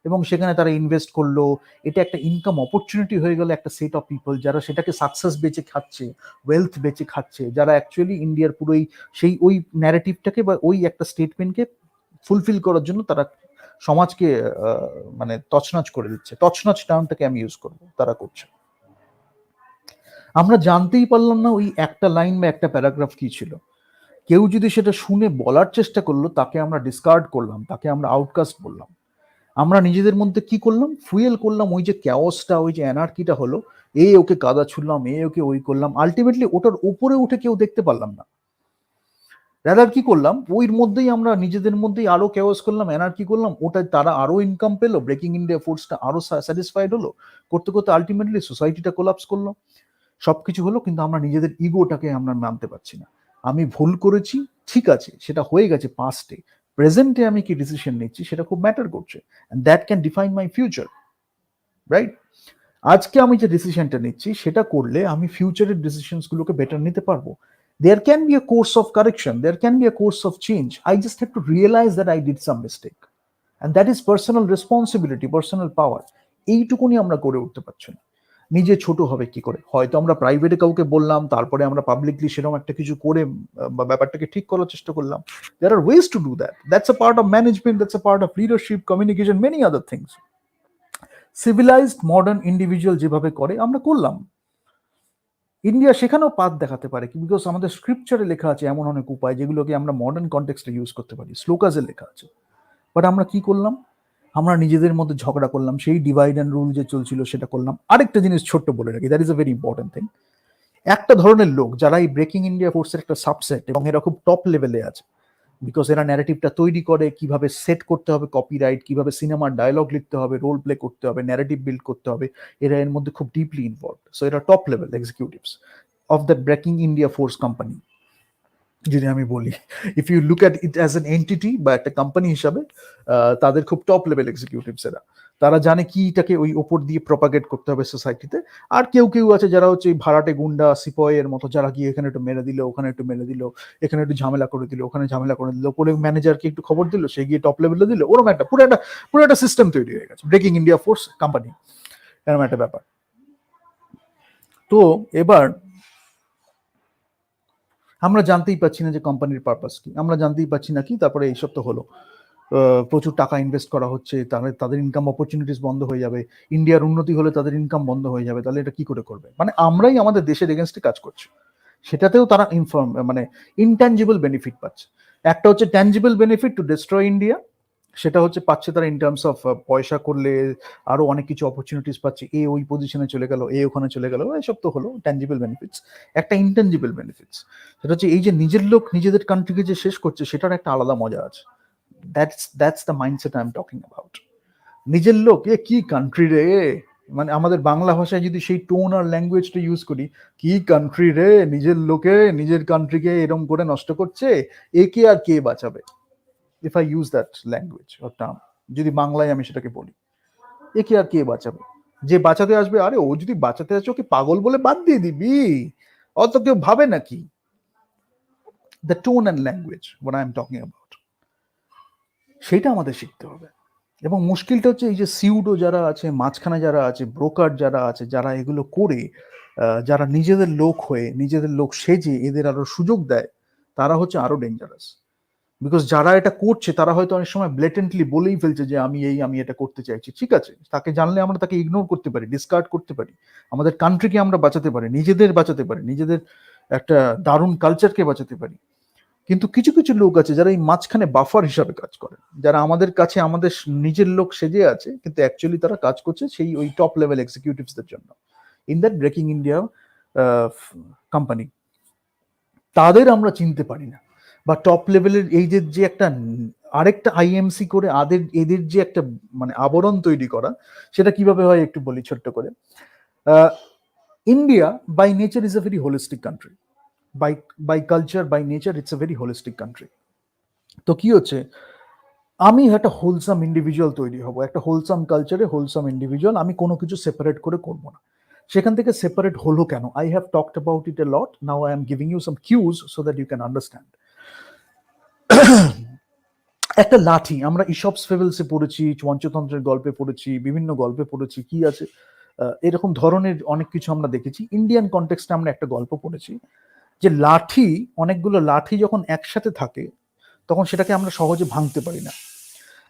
এবং সেখানে তারা ইনভেস্ট করলো, এটা একটা ইনকাম অপরচুনিটি হয়ে গেল একটা সেট অফ পিপল, যারা সেটাকে সাকসেস বেচে খাচ্ছে, ওয়েলথ বেচে খাচ্ছে, যারা অ্যাকচুয়ালি ইন্ডিয়ার পুরোই সেই ওই ন্যারেটিভটাকে বা ওই একটা স্টেটমেন্টকে ফুলফিল করার জন্য তারা সমাজকে মানে তছনছ করে দিচ্ছে। তছনছ টার্মটাকে আমি ইউজ করবো, তারা করছে। আমরা জানতেই পারলাম না ওই একটা লাইন বা একটা প্যারাগ্রাফ কি ছিল। কেউ যদি সেটা শুনে বলার চেষ্টা করলো, তাকে আমরা ডিসকার্ড করলাম, তাকে আমরা আউটকাস্ট বললাম। আমরা নিজেদের মধ্যে কি করলাম, ফুয়েল করলাম ওই যে ক্যাওসটা, ওই যে অ্যানার্কিটা হলো, ওকে কাদা ছুড়লাম, ওকে ওই করলাম, আলটিমেটলি ওটার উপরে উঠে কেউ দেখতে পারলাম না। রাদার কি করলাম, ওইর মধ্যেই আমরা নিজেদের মধ্যেই আরো ক্যাওস করলাম, অ্যানার্কি করলাম, ওটা তারা আরো ইনকাম পেলো, ব্রেকিং ইন্ডিয়া ফোর্সটা আরো স্যাটিসফাইড হলো, করতে করতে আলটিমেটলি সোসাইটিটা কোলাপস করলো। সবকিছু হলো, কিন্তু আমরা নিজেদের ইগোটাকে আমরা মানতে পারছি না। আমি ভুল করেছি, ঠিক আছে, সেটা হয়ে গেছে পাস্টে। প্রেজেন্টে আমি কি ডিসিশন নিচ্ছি সেটা খুব ম্যাটার করছে, and that can define my future, right? আজকে আমি যে ডিসিশনটা নিচ্ছি সেটা করলে আমি ফিউচারের ডিসিশনস গুলোকে বেটার নিতে পারবো। There can be a course of correction, there can be a course of change. I just have to realize that I did some mistake, and that is personal responsibility, personal power. এইটুকুনি আমরা করে উঠতে পারছি না। নিজে ছোট হবে কি করে? হয়তো আমরা প্রাইভেটে কাউকে বললাম, তারপরে আমরা পাবলিকলি সেরকম একটা কিছু করে ব্যাপারটাকে ঠিক করার চেষ্টা করলাম। There are ways to do that. That's a part of management, that's a part of leadership, communication, many other things. Civilized modern individual যেভাবে করে আমরা করলাম। ইন্ডিয়া সেখানেও পাথ দেখাতে পারে, বিকজ আমাদের স্ক্রিপচারে লেখা আছে এমন অনেক উপায় যেগুলোকে আমরা মডার্ন কনটেক্সটে ইউজ করতে পারি, শ্লোকাজে লেখা আছে। বাট আমরা কি করলাম, আমরা নিজেদের মধ্যে ঝগড়া করলাম, সেই ডিভাইড অ্যান্ড রুল যে চলছিল সেটা করলাম। আরেকটা জিনিস ছোট্ট বলে রাখি, that is a very important thing. একটা ধরনের লোক যারা এই ব্রেকিং ইন্ডিয়া ফোর্সের একটা সাবসেট, এবং এরা খুব টপ লেভেলে আছে, বিকজ এরা ন্যারেটিভটা তৈরি করে, কিভাবে সেট করতে হবে কপিরাইট, কিভাবে সিনেমার ডায়লগ লিখতে হবে, রোল প্লে করতে হবে, ন্যারেটিভ বিল্ড করতে হবে, এরা এর মধ্যে খুব ডিপলি ইনভলভড। সো এরা top level executives of the breaking India force company. যদি আমি বলি, if you look at it as an entity বা একটা কোম্পানি হিসাবে, তাদের খুব টপ লেভেল এক্সিকিউটিভস এরা। তারা জানে কি এটাকে ওই ওপর দিয়ে প্রপাগেট করতে হবে সোসাইটিতে। আর কেউ কেউ আছে যারা হচ্ছে ভাড়াটে গুন্ডা সিপয়ের মতো, যারা গিয়ে এখানে একটু মেরে দিল, ওখানে একটু মেরে দিল, এখানে একটু ঝামেলা করে দিল, ওখানে ঝামেলা করে দিল, পরে ম্যানেজারকে একটু খবর দিল, সে গিয়ে টপ লেভেলে দিল, ওরকম একটা পুরো একটা সিস্টেম তৈরি হয়ে গেছে ব্রেকিং ইন্ডিয়া ফোর্স কোম্পানি, এরকম একটা ব্যাপার। তো এবার আমরা জানতেই পাচ্ছি না যে কোম্পানির পারপাস কি, আমরা জানতেই পাচ্ছি না কি। তারপরে এইসব তো হলো, প্রচুর টাকা ইনভেস্ট করা হচ্ছে, তাহলে তাদের ইনকাম অপরচুনিটিস বন্ধ হয়ে যাবে, ইন্ডিয়ার উন্নতি হলে তাদের ইনকাম বন্ধ হয়ে যাবে, তাহলে এটা কি করে করবে? মানে আমরাই আমাদের দেশের এগেনস্টে কাজ করছি, সেটাতেও তারা মানে ইনট্যাঞ্জিবল বেনিফিট পাচ্ছে। একটা হচ্ছে tangible benefit to destroy India, সেটা হচ্ছে পাচ্ছে তারা ইন টার্মস অফ পয়সা করলে আরো অনেক কিছু অপরচুনিটিস পাচ্ছে, ওই পজিশনে চলে গেল, ওখানে চলে গেল, এসব তো হলো ট্যাঞ্জিবল বেনিফিটস। একটা ইনট্যাঞ্জিবল বেনিফিটস, সেটা হচ্ছে এই যে নিজের লোক নিজেদের কান্ট্রিকে যে শেষ করছে, সেটার একটা আলাদা মজা আছে। That's the mindset I am talking about. নিজের লোক, কি কান্ট্রি রে, মানে আমাদের বাংলা ভাষায় যদি সেই টোন আর ল্যাঙ্গুয়েজটা ইউজ করি, কি কান্ট্রি রে, নিজের লোকে নিজের কান্ট্রিকে এরম করে নষ্ট করছে, একে আর কে বাঁচাবে? If I use that language or term, যদি বাংলায় আমি সেটাকে বলি, একে আর কে বাঁচাবে? যে বাঁচাতে আসবে, আরে ও যদি বাঁচাতে আসে ওকে পাগল বলে বাদ দিয়ে দিবি, অত কেউ ভাবে নাকি? The tone and language what I am talking about, সেটা আমাদের শিখতে হবে। এবং মুশকিলটা হচ্ছে এই যে সিউডো যারা আছে, মাঝখানে যারা আছে, ব্রোকার যারা আছে, যারা এগুলো করে, যারা নিজেদের লোক হয়ে নিজেদের লোক সেজে এদের আরো সুযোগ দেয়, তারা হচ্ছে আরো ডেঞ্জারাস। বিকজ যারা এটা করছে তারা হয়তো অনেক সময় ব্লেটেন্টলি বলেই ফেলছে যে আমি এটা করতে চাইছি, ঠিক আছে, তাকে জানলে আমরা তাকে ইগনোর করতে পারি, ডিসকার্ড করতে পারি, আমাদের কান্ট্রিকে আমরা বাঁচাতে পারি, নিজেদের বাঁচাতে পারি, নিজেদের একটা দারুণ কালচারকে বাঁচাতে পারি। কিন্তু কিছু কিছু লোক আছে যারা এই মাঝখানে বাফার হিসাবে কাজ করে, যারা আমাদের কাছে আমাদের নিজের লোক সেজে আছে, কিন্তু অ্যাকচুয়ালি তারা কাজ করছে সেই ওই টপ লেভেল এক্সিকিউটিভসদের জন্য in that breaking India company. তাদের আমরা চিনতে পারি না, বা টপ লেভেলের এই যে একটা আরেকটা আইএমসি করে এদের যে একটা মানে আবরণ তৈরি করা, সেটা কিভাবে হয় একটু বলি ছোট্ট করে। India by nature is a very holistic country, by culture, by nature it's a very holistic country. তো কি হচ্ছে, আমি একটা হোলসাম ইন্ডিভিজুয়াল তৈরি হব, একটা হোলসাম কালচারে হোলসাম ইন্ডিভিজুয়াল, আমি কোনো কিছু সেপারেট করে করব না। সেখান থেকে সেপারেট হলো কেন? I have talked about it a lot, now I am giving you some cues so that you can understand. একটা লাঠি, আমরা ইসপস ফেবলসে পড়েছি, পঞ্চতন্ত্রের গল্পে পড়েছি, বিভিন্ন গল্পে পড়েছি, কি আছে এরকম ধরনের অনেক কিছু আমরা দেখেছি। ইন্ডিয়ান কনটেক্সটে আমরা একটা গল্প পড়েছি যে লাঠি, অনেকগুলো লাঠি যখন একসাথে থাকে তখন সেটাকে আমরা সহজে ভাঙতে পারি না।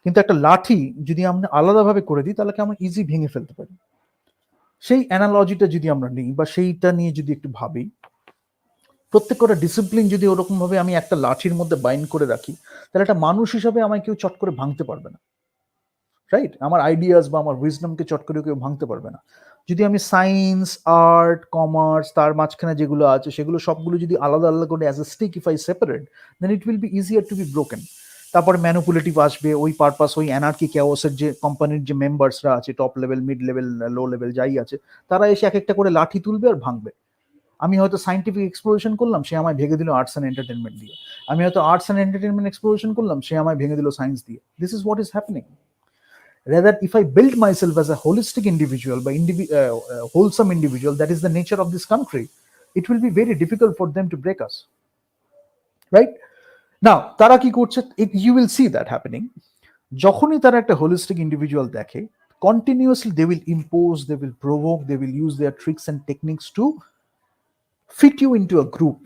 কিন্তু একটা লাঠি যদি আমরা আলাদাভাবে করে দিই তাহলে আমরা ইজি ভেঙে ফেলতে পারি। সেই অ্যানালজিটা যদি আমরা নিই বা সেইটা নিয়ে যদি একটু ভাবি, প্রত্যেকটা ডিসিপ্লিন যদি ওরকম ভাবে আমি একটা লাঠির মধ্যে বাইন্ড করে রাখি, তাহলে একটা মানুষ হিসাবে আমায় কেউ চট করে ভাঙতে পারবে না, রাইট? আমার আইডিয়াস বা আমার উইজডমকে চট করে কেউ ভাঙতে পারবে না। যদি আমি সায়েন্স, আর্ট, কমার্স, তার মাঝখানে যেগুলো আছে সেগুলো সবগুলো যদি আলাদা আলাদা করে as a stick if I separate, then it will be easier to be broken. তারপরে ম্যানুপুলেটিভ আসবে, ওই পারপাস, ওই অ্যানার্কি ক্যাওসের যে কোম্পানির যে মেম্বার্সরা আছে, top level, mid level, low level যাই আছে, তারা এসে এক একটা করে লাঠি তুলবে আর ভাঙবে। আমি হয়তো সাইন্টিফিক এক্সপ্লোরেশন করলাম, সে আমায় ভেঙে দিল আর্টস অ্যান্ড এন্টারটেনমেন্ট দিয়ে। আমি হয়তো আর্টস অ্যান্ড এন্টারটেনমেন্ট এক্সপ্লোরেশন করলাম, সে আমায় ভেঙে দিল সায়েন্স দিয়ে। This is what is happening. Rather, if I build myself as a holistic individual, by wholesome individual, that is the nature of this country, it will be very difficult for them to break us, right? Now, তারা কি করছে? You will see that happening. যখনই তারা একটা holistic individual দেখে, continuously they will impose, they will provoke, they will use their tricks and techniques to fit you into a group,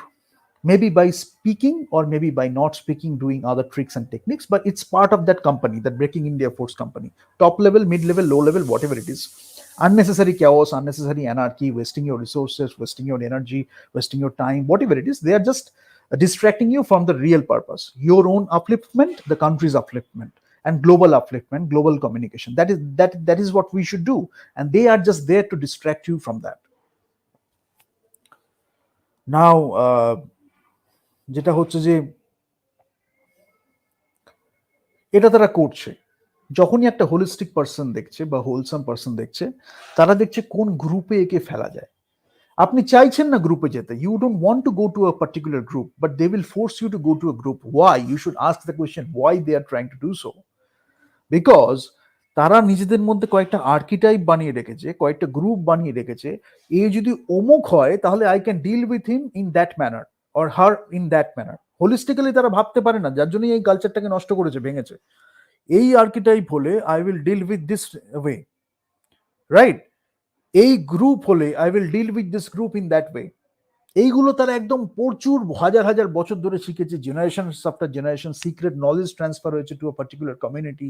maybe by speaking or maybe by not speaking, doing other tricks and techniques, but it's part of that company, that Breaking India Force company. Top level, mid level, low level, whatever it is. Unnecessary chaos, unnecessary anarchy, wasting your resources, wasting your energy, wasting your time, whatever it is, they are just distracting you from the real purpose. Your own upliftment, the country's upliftment, and global upliftment, global communication. That is what we should do. And they are just there to distract you from that. Now, যেটা হচ্ছে যে এটা তারা করছে, যখনই একটা holistic person দেখছে বা হোলসাম পার্সন দেখছে, তারা দেখছে কোন গ্রুপে একে ফেলা যায়। আপনি চাইছেন না গ্রুপে যেতে, you don't want to go to a particular group, but they will force you to go to a group. Why? You should ask the question, why they are trying to do so? Because তারা নিজেদের মধ্যে কয়েকটা archetype বানিয়ে রেখেছে, কয়েকটা group বানিয়ে রেখেছে। এ যদি অমুক হয় তাহলে I can deal with him in that manner or her in that manner. Holistically তারা ভাবতে পারে না, যার জন্য এই কালচারটাকে নষ্ট করেছে, ভেঙেছে। এই আর্কিটাইপ হলে I will deal with this way, right? এই গ্রুপ হলে I will deal with this group in that way. এইগুলো তারা একদম প্রচুর হাজার হাজার বছর ধরে শিখেছে, generation after generation. Secret knowledge transfer হয়েছে to a particular community,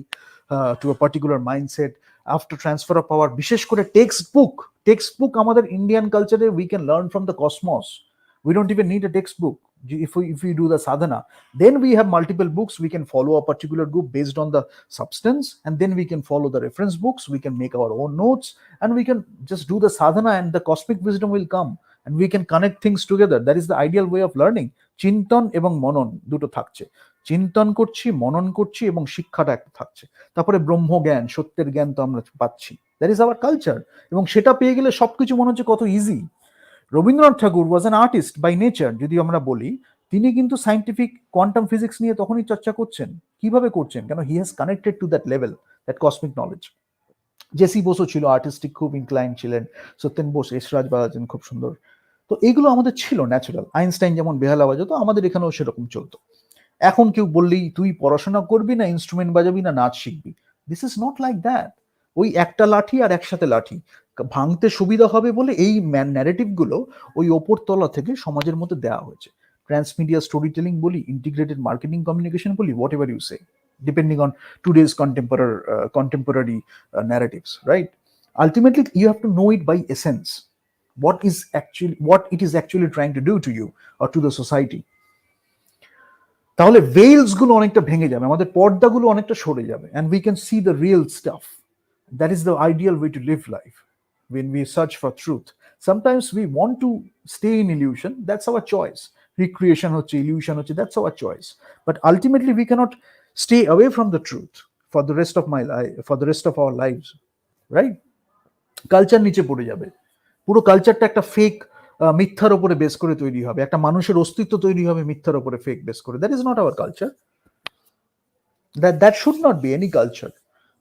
to a particular mindset. After transfer of power, বিশেষ করে টেক্সট বুক আমাদের ইন্ডিয়ান কালচারে we can learn from the cosmos. We don't even need a textbook. If we do the sadhana, then we have multiple books. We can follow a particular group based on the substance, and then we can follow the reference books. We can make our own notes, and we can just do the sadhana, and the cosmic wisdom will come, and we can connect things together. That is the ideal way of learning. চিন্তন এবং মনন দুটো থাকছে, চিন্তন করছি, মনন করছি, এবং শিক্ষাটা একটা থাকছে। তারপরে ব্রহ্মজ্ঞান, সত্যের জ্ঞান তো আমরা পাচ্ছি। That is our culture. এবং সেটা পেয়ে গেলে সবকিছু মনে হচ্ছে কত easy. Rabindranath Thakur was an artist by nature, যদি আমরা বলি। তিনি কিন্তু সাইন্টিফিক কোয়ান্টাম ফিজিক্স নিয়ে তখনই চর্চা করছেন। কিভাবে করছেন? কেন? He has connected to that level, that cosmic knowledge. JC বোসও ছিল আর্টিস্টিক, খুব ইনক্লাইন ছিলেন। সত্যেন বোস এসরাজ বাজাতেন খুব সুন্দর। তো এইগুলো আমাদের ছিল ন্যাচারাল। আইনস্টাইন যেমন বেহালা বাজাতো, আমাদের এখানেও সেরকম চলতো। এখন কেউ বললেই তুই পড়াশোনা করবি না ইনস্ট্রুমেন্ট বাজাবি না নাচ শিখবি, this is not like that. ওই একটা লাঠি আর একসাথে লাঠি ভাঙতে সুবিধা হবে বলে এই ন্যারেটিভ গুলো ওই ওপর তলা থেকে সমাজের মধ্যে দেওয়া হয়েছে। ট্রান্সমিডিয়া স্টোরি টেলিং বলি, ইন্টিগ্রেটেড মার্কেটিং কমিউনিকেশন বলি, whatever you say, depending on today's contemporary narratives, right? Ultimately, you have to know it by essence. What it is actually trying to do to you or to the society. তাহলে ভেইলস গুলো অনেকটা ভেঙে যাবে, আমাদের পর্দাগুলো অনেকটা সরে যাবে, and we can see the real stuff. That is the ideal way to live life when we search for truth. Sometimes we want to stay in illusion, that's our choice. Recreation হচ্ছে, illusion হচ্ছে, that's our choice. But ultimately we cannot stay away from the truth for the rest of my life, for the rest of our lives, right? Culture নিচে পড়ে যাবে, পুরো কালচারটা একটা fake মিথ্যার উপরে বেস করে তৈরি হবে, একটা মানুষের অস্তিত্ব তৈরি হবে মিথ্যার উপরে, ফেক বেস করে। That is not our culture, that should not be any culture.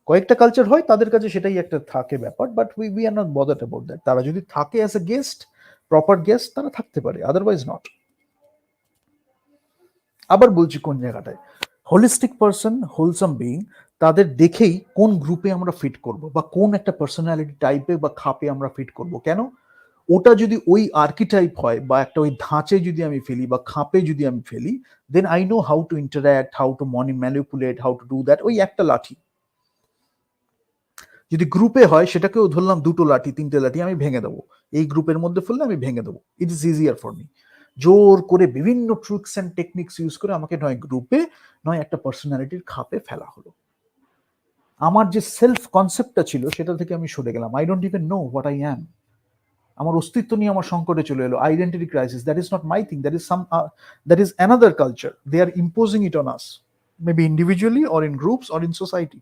কয়েকটা কালচার হয়, তাদের কাছে সেটাই একটা থাকে ব্যাপার, but we are not bothered about that. তারা যদি থাকে as a guest, proper guest, তারা থাকতে পারে, আদারওয়াইজ নট। আবার বলছি কোন জায়গাটায় হোলিস্টিক পার্সন, হোলসাম বিইং, তাদের দেখেই কোন গ্রুপে আমরা ফিট করব বা কোন একটা পার্সোনালিটি টাইপে বা খাপে আমরা ফিট করব। কেন? ওটা যদি ওই আর্কিটাইপ হয় বা একটা ওই ধাঁচে যদি আমি ফেলি বা খাপে যদি আমি ফেলি, then I know how to interact, how to manipulate, how to do that. ওই একটা লাঠি। যদি গ্রুপে হয় সেটাকেও ধরলাম দুটো লাঠি, তিনটে লাঠি, আমি ভেঙে দেবো। এই গ্রুপের মধ্যে ফেললে আমি ভেঙে দেবো। ইট ইজ ইজিয়ার ফর মি। জোর করে বিভিন্ন ট্রিক্স অ্যান্ড টেকনিক্স ইউজ করে আমাকে নয় গ্রুপে নয় একটা পার্সোনালিটির খাপে ফেলা হলো। আমার যে সেলফ কনসেপ্টটা ছিল সেটা থেকে আমি সরে গেলাম। I don't even know what I am. আমার অস্তিত্ব নিয়ে আমার সংকটে চলে এলো। Identity crisis. That is not my thing, that is another culture. They are imposing it on us, maybe individually or in groups or in society.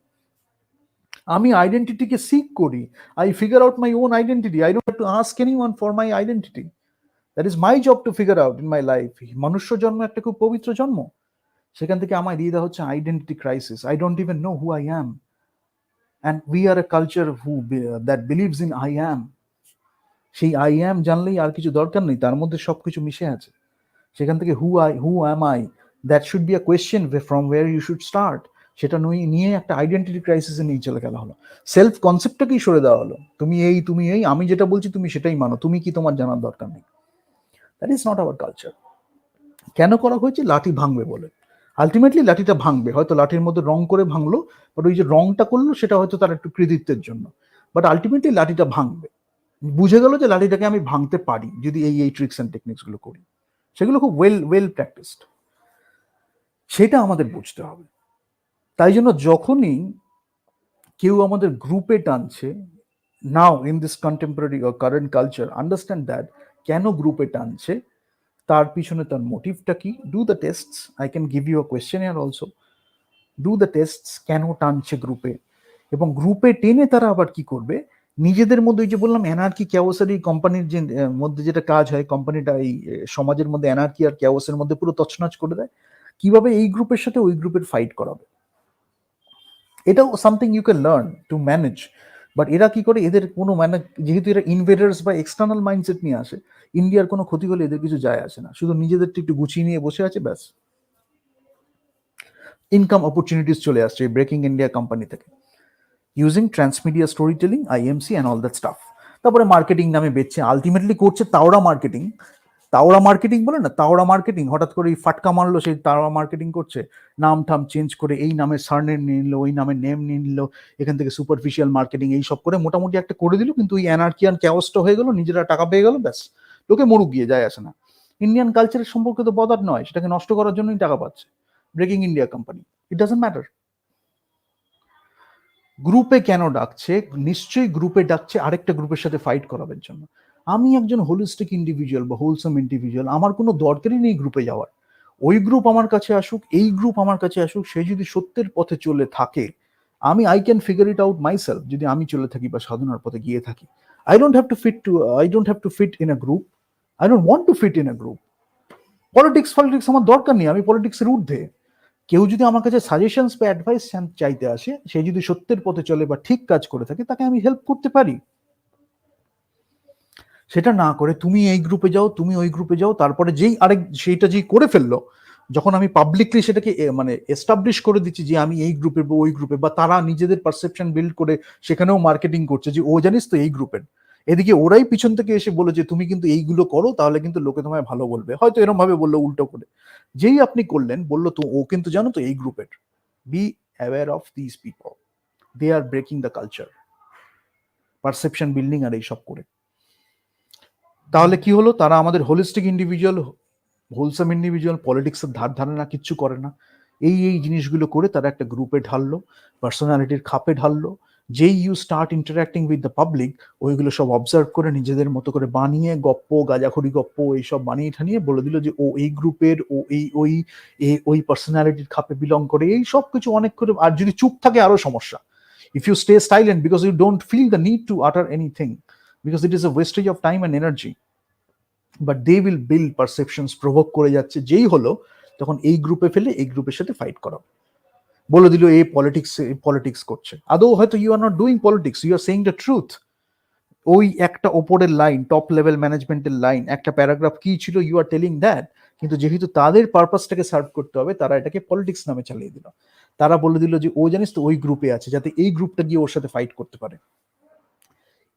আমি আইডেন্টিটিকে seek করি। I figure out my own identity. I don't have to ask anyone for my identity. That is my job to figure out in my life. মনুষ্য জন্ম একটা খুব পবিত্র জন্ম। সেখান থেকে আমায় দিয়ে দেওয়া হচ্ছে identity crisis. I don't even know who I am. And we R a culture that believes in I am. সেই আই অ্যাম জানলেই আর কিছু দরকার নেই, তার মধ্যে সবকিছু মিশে আছে। সেখান থেকে who am I, that should be a question from where you should start. সেটা নিয়ে একটা আইডেন্টিটি ক্রাইসিসে নিয়ে চলে গেলা হলো। সেলফ কনসেপ্টটাকেই সরে দেওয়া হলো। তুমি এই, আমি যেটা বলছি তুমি সেটাই মানো, তুমি কি তোমার জানার দরকার নেই। That is not our culture. কেন করা হয়েছে? লাঠি ভাঙবে বলে। আলটিমেটলি লাঠিটা ভাঙবে, হয়তো লাঠির মধ্যে রং করে ভাঙলো, বাট ওই যে রংটা করলো সেটা হয়তো তার একটু কৃতিত্বের জন্য, বাট আলটিমেটলি লাঠিটা ভাঙবে। বুঝে গেল যে লাঠিটাকে আমি ভাঙতে পারি যদি এই ট্রিক্স অ্যান্ড টেকনিক্স গুলো করি। সেগুলো খুব ওয়েল প্র্যাকটিসড। সেটা আমাদের বুঝতে হবে। তাই জন্য যখনই কেউ আমাদের গ্রুপে টানছে, now in this contemporary or current culture, understand that কেন গ্রুপে টানছে, তার পিছনে তার মোটিভটা কি। Do the tests. I can give you a question here also. Do the tests, কেন টানছে গ্রুপে, এবং গ্রুপে টেনে তারা আবার কি করবে নিজেদের মধ্যে। ওই যে বললাম অ্যানার্কি ক্যাওসের এই কোম্পানির যে মধ্যে যেটা কাজ হয়, কোম্পানিটা এই সমাজের মধ্যে অ্যানার্কি আর ক্যাওসের মধ্যে পুরো তছনছ করে দেয়। কিভাবে এই গ্রুপের সাথে ওই গ্রুপের ফাইট করাবে, এটাও something you can learn to manage. But এরা কি করে, এদের কোনো যেহেতু এরা ইনভেডার্স বা এক্সটার্নাল মাইন্ডসেট নিয়ে আসে, ইন্ডিয়ার কোনো ক্ষতি হলে এদের কিছু যায় আসে না, শুধু নিজেদেরটা একটু গুছিয়ে নিয়ে বসে আছে, ব্যাস। ইনকাম অপরচুনিটিস চলে আসছে ব্রেকিং ইন্ডিয়া কোম্পানি থেকে, using transmedia story telling, IMC and all that stuff. তারপরে মার্কেটিং নামে বেচছে, আলটিমেটলি করছে তাওড়া মার্কেটিং। তাওড়া মার্কেটিং বলে না, তাওড়া মার্কেটিং। হঠাৎ করে ফাটকা মারলো, সেই তাওড়া মার্কেটিং করছে, নাম ঠাম চেঞ্জ করে এই নামের সারনেম নিয়ে নিল, ওই নামের নেম নিয়ে নিল, এখান থেকে সুপারফিশিয়াল মার্কেটিং এই সব করে মোটামুটি একটা করে দিল। কিন্তু ওই অ্যানার্কিয়ান ক্যাওসটা হয়ে গেল, নিজেরা টাকা পেয়ে গেল, ব্যাস। লোকে মরুক গিয়ে যায় আসে না। ইন্ডিয়ান কালচারের সম্পর্কে তো বদার নয়, সেটাকে নষ্ট করার জন্যই টাকা পাচ্ছে breaking India company. It doesn't matter. গ্রুপে কেন ডাকছে? নিশ্চয়ই গ্রুপে ডাকছে আরেকটা গ্রুপের সাথে ফাইট করাবার জন্য। আমি একজন হোলিস্টিক ইন্ডিভিজুয়াল বা হোলসাম ইন্ডিভিজুয়াল, আমার কোনো দরকারই নেই গ্রুপে যাওয়ার। ওই গ্রুপ আমার কাছে আসুক, এই গ্রুপ আমার কাছে আসুক, সে যদি সত্যের পথে চলে থাকে, I can figure it out myself. যদি আমি চলে থাকি বা সাধনার পথে গিয়ে থাকি, I don't have to fit in a group. I don't want to fit in a group. Politics আমার দরকার নেই, আমি পলিটিক্সের ঊর্ধ্বে। কেউ যদি আমার কাছে সাজেশনস বা অ্যাডভাইস চাইতে আসে, সে যদি সত্যের পথে চলে বা ঠিক কাজ করে থাকে, তাকে আমি হেল্প করতে পারি। সেটা না করে তুমি এই গ্রুপে যাও, তুমি ওই গ্রুপে যাও, তারপরে সেইটা যেই করে ফেললো, যখন আমি পাবলিকলি সেটাকে মানে এস্টাবলিশ করে দিচ্ছি যে আমি এই গ্রুপে বা ওই গ্রুপে, বা তারা নিজেদের পারসেপশন বিল্ড করে সেখানেও মার্কেটিং করছে যে ও জানিস তো এই গ্রুপের, এদিকে ওরাই পিছন থেকে এসে বলে যে তুমি কিন্তু এইগুলো করো, তাহলে কিন্তু লোকে তোমায় ভালো বলবে, হয়তো এরকম ভাবে বললো উল্টো করে। যেই আপনি করলেন, বললো তো ও কিন্তু জানো তো এই গ্রুপের। Be aware of this people, they are breaking the culture, perception building আর এইসব করে। তাহলে কি হলো, তারা আমাদের হোলিস্টিক ইন্ডিভিজুয়াল, হোলসাম ইন্ডিভিজুয়াল, পলিটিক্সের ধার ধারে না, কিচ্ছু করে না। এই জিনিসগুলো করে তারা একটা গ্রুপে ঢাললো, পার্সোনালিটির খাপে ঢাললো। যেই you start interacting with the public, ওইগুলো সব অবজার্ভ করে নিজেদের মতো করে বানিয়ে গপ্প, গাজাখড়ি গপ্প এইসব বানিয়ে ঠানিয়ে বলে দিল যে ও এই গ্রুপের, ও ওই পার্সোনালিটির খাপে বিলং করে, এই সব কিছু অনেক করে। আর যদি চুপ থাকে আরো সমস্যা। If you stay silent because you don't feel the need to utter anything, because it is a wastage of time and energy, but they will build perceptions, প্রভোগ করে যাচ্ছে। যেই হলো তখন এই গ্রুপে ফেলে এই গ্রুপের সাথে ফাইট করা, বলে দিল এই পলিটিক্স করছে। আদৌ হয়তো you are not doing politics, you are saying the truth. ওই একটা ওপরের লাইন, টপ লেভেল ম্যানেজমেন্টের লাইন, একটা প্যারাগ্রাফ কি ছিল, ইউ আর টেলিং দ্যাট। কিন্তু যেহেতু তাদের পারপাসটাকে সার্ভ করতে হবে, তারা এটাকে পলিটিক্স নামে চালিয়ে দিল। তারা বলে দিল যে ও জানিস তো ওই গ্রুপে আছে, যাতে এই গ্রুপটা গিয়ে ওর সাথে ফাইট করতে পারে।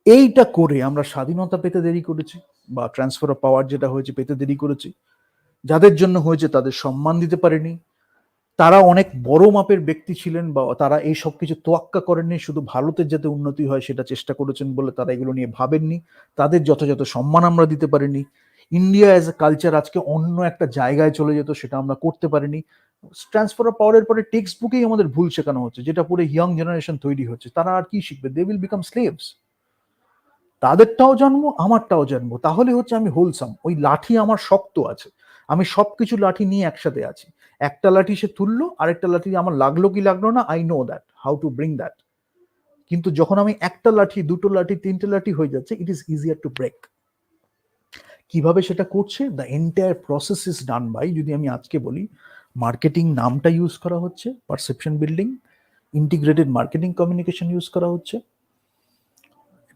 এইটা করে আমরা স্বাধীনতা পেতে দেরি করেছি, বা ট্রান্সফার অফ পাওয়ার যেটা হয়েছে পেতে দেরি করেছি। যাদের জন্য হয়েছে তাদের সম্মান দিতে পারেনি। তারা অনেক বড় মাপের ব্যক্তি ছিলেন, বা তারা এই সব কিছু তোয়াক্কা করেননি, শুধু ভারতের যাতে উন্নতি হয় সেটা চেষ্টা করেছেন বলে তারা এগুলো নিয়ে ভাবেননি। তাদের যথাযথ সম্মান আমরা দিতে পারিনি। ইন্ডিয়া অ্যাজ এ কালচার আজকে অন্য একটা জায়গায় চলে যেত, সেটা আমরা করতে পারিনি। ট্রান্সফার অফ পাওয়ারের পরে টেক্সট বুকেই আমাদের ভুল শেখানো হচ্ছে, যেটা পরে ইয়াং জেনারেশন তৈরি হচ্ছে। তারা আর কি শিখবে? They will become slaves. তাদেরটাও জানবো, আমারটাও জানবো, তাহলে হচ্ছে আমি হোলসাম। ওই লাঠি আমার শক্ত আছে, আমি সবকিছু লাঠি নিয়ে একসাথে আছি। একটা লাঠি সে তুললো, আরেকটা লাঠি আমার লাগলো কি লাগলো না, I know that how to bring that. কিন্তু যখন আমি একটা লাঠি, দুটো লাঠি, তিনটে লাঠি হয়ে যাচ্ছে, it is easier to break. কিভাবে সেটা করছে? The entire process is done by, যদি আমি আজকে বলি, মার্কেটিং নামটা ইউজ করা হচ্ছে, perception building, integrated marketing communication use করা হচ্ছে,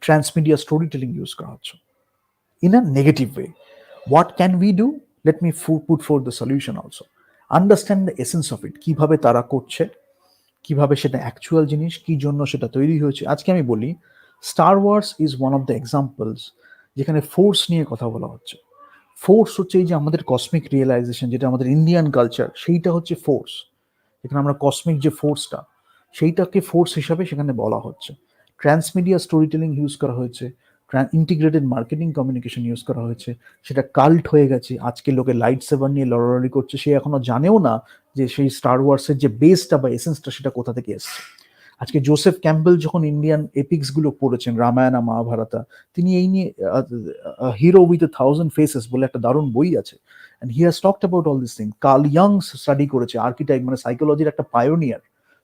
ট্রান্সমিডিয়া স্টোরি টেলিং ইউজ করা হচ্ছে in a negative way. What can we do? Let me put forth the solution also. Understand the essence of it. কিভাবে তারা করছে, কিভাবে সেটা অ্যাকচুয়াল জিনিস, কি জন্য সেটা তৈরি হয়েছে। আজকে আমি বলি, Star Wars is one of the examples যেখানে ফোর্স নিয়ে কথা বলা হচ্ছে। ফোর্স হচ্ছে এই যে আমাদের কসমিক রিয়েলাইজেশন, যেটা আমাদের ইন্ডিয়ান কালচার, সেইটা হচ্ছে ফোর্স। এখানে আমরা কসমিক যে ফোর্সটা, সেইটাকে ফোর্স হিসাবে সেখানে বলা হচ্ছে। ট্রান্সমিডিয়া স্টোরি টেলিং ইউজ করা হয়েছে, ইন্টিগ্রেটেড মার্কেটিং কমিউনিকেশন ইউজ করা হয়েছে। সেটা কাল্ট হয়ে গেছে, আজকে লোকে লাইট সেভার নিয়ে লড়ালড়ি করছে, সে এখনো জানেও না যে সেই স্টার ওয়ার্সের যে বেসটা বা এসেন্সটা সেটা কোথা থেকে এসছে। আজকে জোসেফ ক্যাম্পবেল যখন ইন্ডিয়ান এপিক্স গুলো পড়েছেন, রামায়ণা মহাভারতা, তিনি এই নিয়ে hero with a thousand faces বলে একটা দারুণ বই আছে, and he has talked about all these things. Carl ইয়াং স্টাডি করেছে আর্কিটাইপ, মানে সাইকোলজির একটা পায়োনিয়ার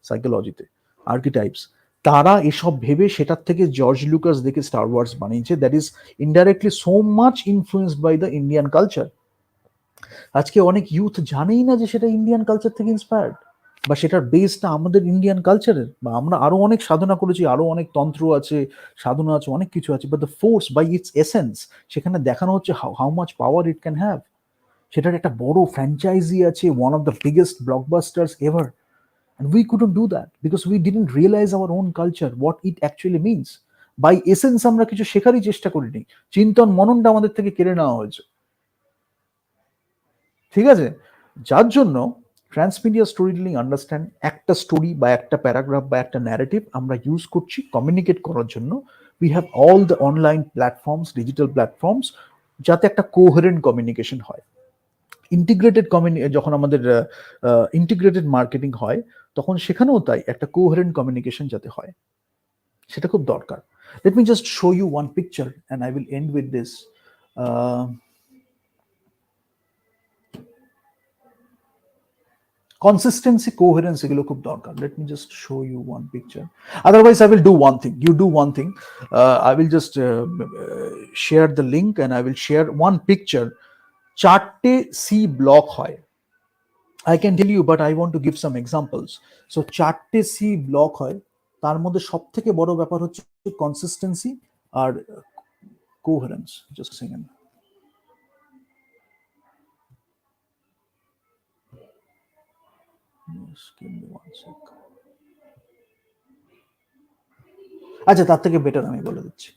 সাইকোলজিতে, আর্কিটাইপস। তারা এসব ভেবে সেটার থেকে জর্জ লুকাস দেখে স্টার ওয়ার্স বানিয়েছে, that is indirectly so much influenced by the Indian culture. আজকে অনেক ইউথ জানেই না যে সেটা ইন্ডিয়ান কালচার থেকে ইন্সপায়ার্ড, বা সেটার বেসটা আমাদের ইন্ডিয়ান কালচারের। বা আমরা আরো অনেক সাধনা করেছি, আরো অনেক তন্ত্র আছে, সাধনা আছে, অনেক কিছু আছে, but the force by its essence সেখানে দেখানো হচ্ছে how much power it can have. সেটার একটা বড় ফ্র্যাঞ্চাইজি আছে, one of the biggest blockbusters ever, and we couldn't do that because we didn't realize our own culture what it actually means. By essence আমরা কিছু শেখারই চেষ্টা করিনি, চিন্তন মননটা আমাদের থেকে কেড়ে নেওয়া হয়েছে। ঠিক আছে? যার জন্য ট্রান্সমিডিয়া স্টোরি টেলিং আন্ডারস্ট্যান্ড, একটা স্টোরি বা একটা প্যারাগ্রাফ বা একটা ন্যারেটিভ আমরা ইউজ করছি কমিউনিকেট করার জন্য। We have all the online platforms, digital platforms, যাতে একটা কোহেরেন্ট কমিউনিকেশন হয়। ইন্টিগ্রেটেড যখন আমাদের ইন্টিগ্রেটেড মার্কেটিং হয়, তখন সেখানেও তাই একটা কোহেরেন্ট কমিউনিকেশন যাতে হয়, সেটা খুব দরকার। Let me just show you one picture and I will end with this. Consistency, coherence, এগুলো খুব দরকার। Let me just show you one picture, otherwise I will do one thing, you do one thing, I will just share the link and I will share one picture. চারটে C block হয়, I can tell you, but I want to give some examples. So চারটে C block হয়, তার মধ্যে সব থেকে বড় ব্যাপার হচ্ছে কনসিস্টেন্সি আর কোহেরেন্স। জাস্ট সেকেন্ড, আচ্ছা তার থেকে বেটার আমি বলে দিচ্ছি।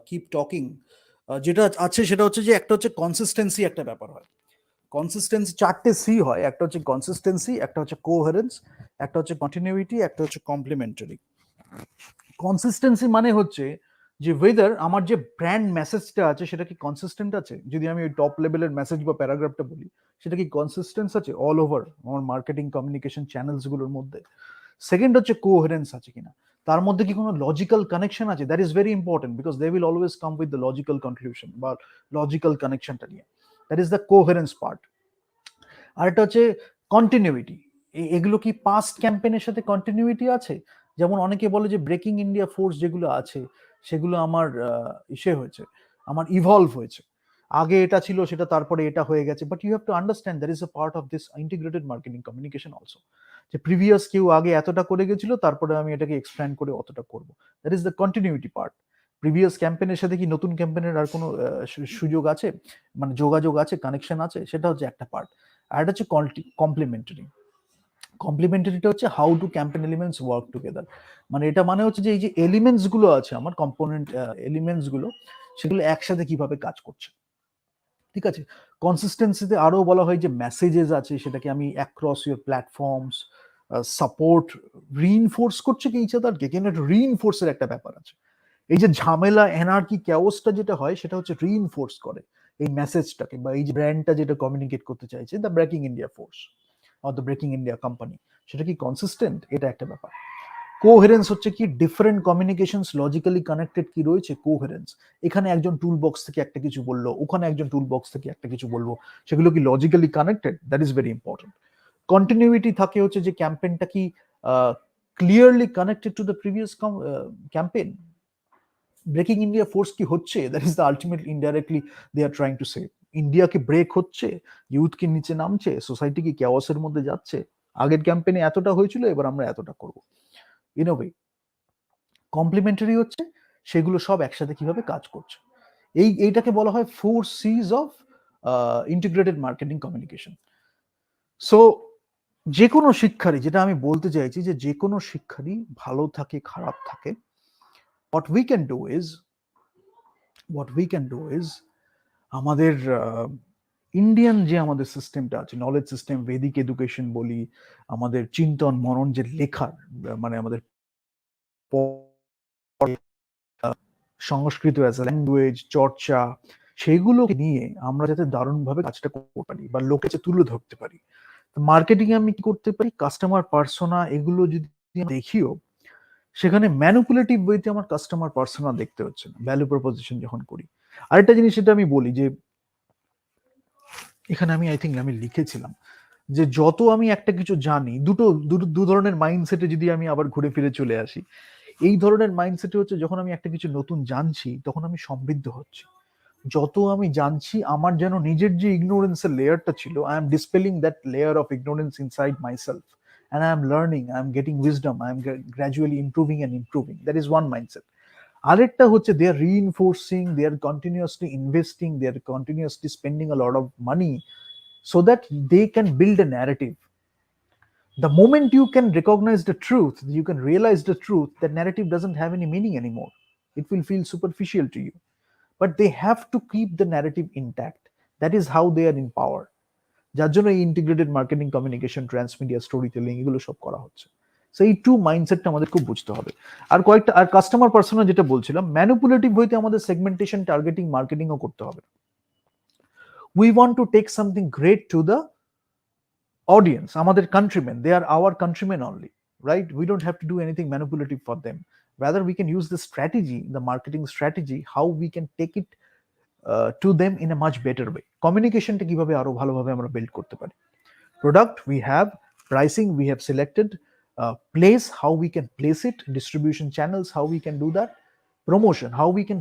Keep talking. যেটা আছে সেটা হচ্ছে যে একটা হচ্ছে কনসিস্টেন্সি, একটা ব্যাপার হয় কনসিস্টেন্সি, চারটে সি হয়, একটা হচ্ছে কনসিস্টেন্সি, একটা হচ্ছে কোহেরেন্স, একটা হচ্ছে কন্টিনিউইটি, একটা হচ্ছে কমপ্লিমেন্টারি। কনসিস্টেন্সি মানে হচ্ছে যে ওয়েদার আমার যে ব্র্যান্ড মেসেজটা আছে সেটা কি কনসিস্টেন্ট আছে, যদি আমি ওই টপ লেভেলের মেসেজ বা প্যারাগ্রাফটা বলি সেটা কি কনসিস্টেন্স আছে অল ওভার আমার মার্কেটিং কমিউনিকেশন চ্যানেলস গুলোর মধ্যে। সেকেন্ড হচ্ছে কোহেরেন্স আছে কিনা, তার মধ্যে কি কোনো লজিক্যাল কানেকশন আছে, that is very important because they will always come with the logical conclusion বা লজিক্যাল কানেকশনটা নিয়ে, that is the coherence part. আর এটা হচ্ছে কন্টিনিউইটি, এগুলো কি পাস্ট ক্যাম্পেইনের সাথে কন্টিনিউইটি আছে, যেমন অনেকে বলে যে ব্রেকিং ইন্ডিয়া ফোর্স যেগুলো আছে সেগুলো আমার ইসে হয়েছে, আমার ইভলভ হয়েছে, আগে এটা ছিল সেটা তারপরে এটা হয়ে গেছে, but you have to understand that is a part of this integrated marketing communication also, যে প্রিভিয়াস কেউ আগে এতটা করে গেছিল তারপরে আমি এটাকে এক্সপ্যান্ড করে অতটা করব, that is the continuity part. Previous ক্যাম্পেইনের সাথে কি নতুন ক্যাম্পেইনের আর কোনো সুযোগ আছে, মানে যোগাযোগ আছে, কানেকশন আছে, সেটা হচ্ছে একটা পার্ট। আর এটা হচ্ছে কমপ্লিমেন্টারি। কমপ্লিমেন্টারিটা হচ্ছে how to campaign elements work together, মানে এটা মানে হচ্ছে যে এই যে এলিমেন্টস গুলো আছে আমার কম্পোনেন্ট এলিমেন্টস গুলো, সেগুলো একসাথে কিভাবে কাজ করছে। ঠিক আছে, কনসিস্টেন্সিতে আরো বলা হয় যে মেসেজেস আছে সেটাকে আমি across your platforms support reinforce করছে কি ইচ আদারকে, কিন্তু একটা রিইনফোর্সের একটা ব্যাপার আছে। এই যে ঝামেলা এনার্কি ক্যাওসটা যেটা হয় সেটা হচ্ছে রিইনফোর্স করে এই মেসেজটাকে, বা এই যে ব্র্যান্ডটা যেটা কমিউনিকেট করতে চাইছে, the breaking India force or the breaking India company, সেটা কি কনসিস্টেন্ট, এটা একটা ব্যাপার। কোহেরেন্স হচ্ছে কি ডিফারেন্ট কমিউনিকেশনস লজিক্যালি কানেক্টেড কি রয়েছে, কোহেরেন্স, এখানে একজন টুল বক্স থেকে একটা কিছু বললো, ওখানে একজন টুল বক্স থেকে একটা কিছু বলবো, সেগুলো কি logically connected, that is very important. Continuity থাকে হচ্ছে যে ক্যাম্পেইনটা কি clearly connected to the previous campaign, breaking India force কি হচ্ছে, that is the ultimate indirectly they are trying to say, India কি ব্রেক হচ্ছে, ইউথ কি নিচে নামছে, সোসাইটি কি ক্যাওসের মধ্যে যাচ্ছে, আগের ক্যাম্পেইনে এতটা হয়েছিল এবার আমরা এতটা করব, ইন এ ওয়ে। কমপ্লিমেন্টারি হচ্ছে সেগুলো সব একসাথে কিভাবে কাজ করছে, এইটাকে বলা হয় 4 C's of integrated marketing communication. So যে কোনো শিক্ষারই, যেটা আমি বলতে চাইছি যে যে কোনো শিক্ষারই ভালো থাকে খারাপ থাকে, what we can do is আমাদের ইন্ডিয়ান যে আমাদের সিস্টেমটা আছে, নলেজ সিস্টেম, ভেদিক এডুকেশন বলি, আমাদের চিন্তন মনন যে লেখার, মানে আমাদের সংস্কৃত অ্যাজ এ ল্যাঙ্গুয়েজ চর্চা, সেগুলোকে নিয়ে আমরা যাতে দারুণভাবে কাজটা করতে পারি বা লোকে যে তুলে ধরতে পারি। মার্কেটিং এ আমি কি করতে পারি, কাস্টমার পার্সোনা এগুলো যদি দেখিও, সেখানে ম্যানুপুলেটিভ ওয়েতে আমার কাস্টমার পার্সোনা দেখতে হচ্ছে না, ভ্যালু প্রপোজিশন যখন করি। আরেকটা জিনিস সেটা আমি বলি যে এখানে আমি আই থিঙ্ক আমি লিখেছিলাম যে যত আমি একটা কিছু জানি, দু ধরনের মাইন্ডসেটে যদি আমি আবার ঘুরে ফিরে চলে আসি, এই ধরনের মাইন্ডসেটে হচ্ছে যখন আমি একটা কিছু নতুন জানছি তখন আমি সমৃদ্ধ হচ্ছি, যত আমি জানছি আমার যেন নিজের যে ইগনোরেন্সের লেয়ারটা ছিল, I am dispelling that layer of ignorance inside myself, and I am learning, I am getting wisdom, I am gradually improving. That is one mindset. আরেকটা হচ্ছে they are reinforcing, they are continuously investing, they are continuously spending a lot of money so that they can build a narrative. The moment you can recognize the truth, you can realize the truth, that narrative doesn't have any meaning anymore. It will feel superficial to you. But they have to keep the narrative intact. That is how they are in power. যার জন্য এই integrated marketing communication transmedia story telling এগুলো সব করা হচ্ছে। So এই two মাইন্ডসেটটা আমাদের খুব বুঝতে হবে। আর কয়েকটা আর কাস্টমার পার্সোনা যেটা বলছিলাম, ম্যানিপুলেটিভ হইতে আমাদের সেগমেন্টেশন টার্গেটিং মার্কেটিংও করতে হবে। We want to take something great to the audience, আমাদের countrymen, they are our countrymen only, right? We don't have to do anything manipulative for them. Rather, we can use the strategy, the marketing strategy, how we can take it to them in a much better way. কমিউনিকেশনটা কিভাবে আরো ভালোভাবে আমরা build করতে পারি। Product we have, pricing we have selected, place how we can place it, distribution channels how we can do that, promotion how we can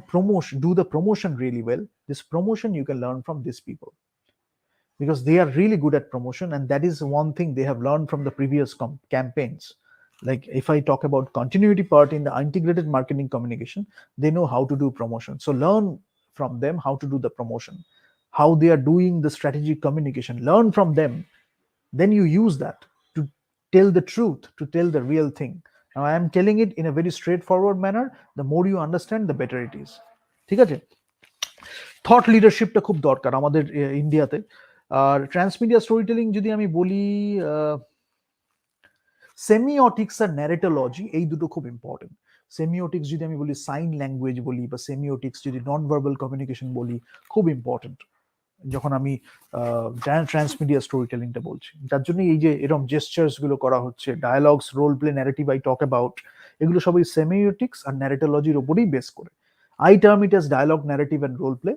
do the promotion really well. This promotion you can learn from these people, because they are really good at promotion, and that is one thing they have learned from the previous campaigns. Like if I talk about continuity part in the integrated marketing communication, they know how to do promotion, so learn from them how to do the promotion, how they are doing the strategic communication, learn from them, then you use that to tell the truth, to tell the real thing, Now I am telling it in a very straightforward manner. The more you understand, the better it is. ঠিক আছে? Thought লিডারশিপটা খুব দরকার আমাদের ইন্ডিয়াতে। আর ট্রান্সমিডিয়া story telling যদি আমি বলি, সেমিওটিক্স আর ন্যারেটোলজি এই দুটো খুব ইম্পর্টেন্ট। সেমিওটিক্স যদি আমি বলি সাইন ল্যাঙ্গুয়েজ বলি, বা সেমিওটিক্স যদি নন ভার্বাল কমিউনিকেশন বলি, খুব ইম্পর্টেন্ট যখন আমি ট্রান্সমিডিয়া স্টোরি টেলিংটা বলছি। যার জন্য এই যে এরকম জেস্টার্স গুলো করা হচ্ছে, dialogues, role play, narrative I talk about, এগুলো সবই সেমিওটিক্স আর ন্যারেটোলজির উপরেই বেস করে। I term it as dialogue, narrative, and role play.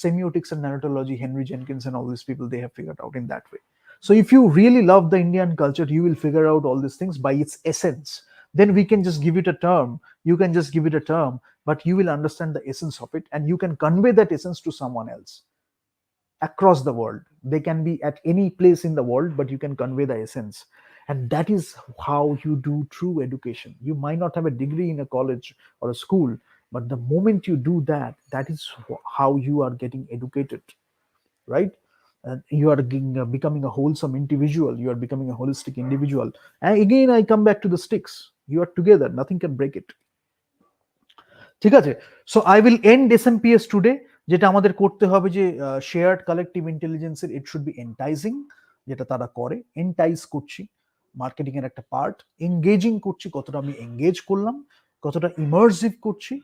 Semiotics and narratology, Henry Jenkins and all these people, they have figured out in that way. So if you really love the Indian culture, you will figure out all these things by its essence. Then we can just give it a term. You can just give it a term, but you will understand the essence of it, and you can convey that essence to someone else across the world. They can be at any place in the world, but you can convey the essence. And that is how you do true education. You might not have a degree in a college or a school, but the moment you do that, that is how you are getting educated, right? And you are becoming a wholesome individual. You are becoming a holistic individual. And again, I come back to the sticks. You are together. Nothing can break it. ঠিক আছে? So I will end SMPS today. যেটা আমাদের করতে হবে যে shared collective ইন্টেলিজেন্সের it should be এন্টাইজিং, যেটা তারা করে। এন্টাইজ করছি, মার্কেটিং এর একটা পার্ট। এঙ্গেজিং করছি, কতটা আমি এঙ্গেজ করলাম, কতটা ইমার্সিভ করছি,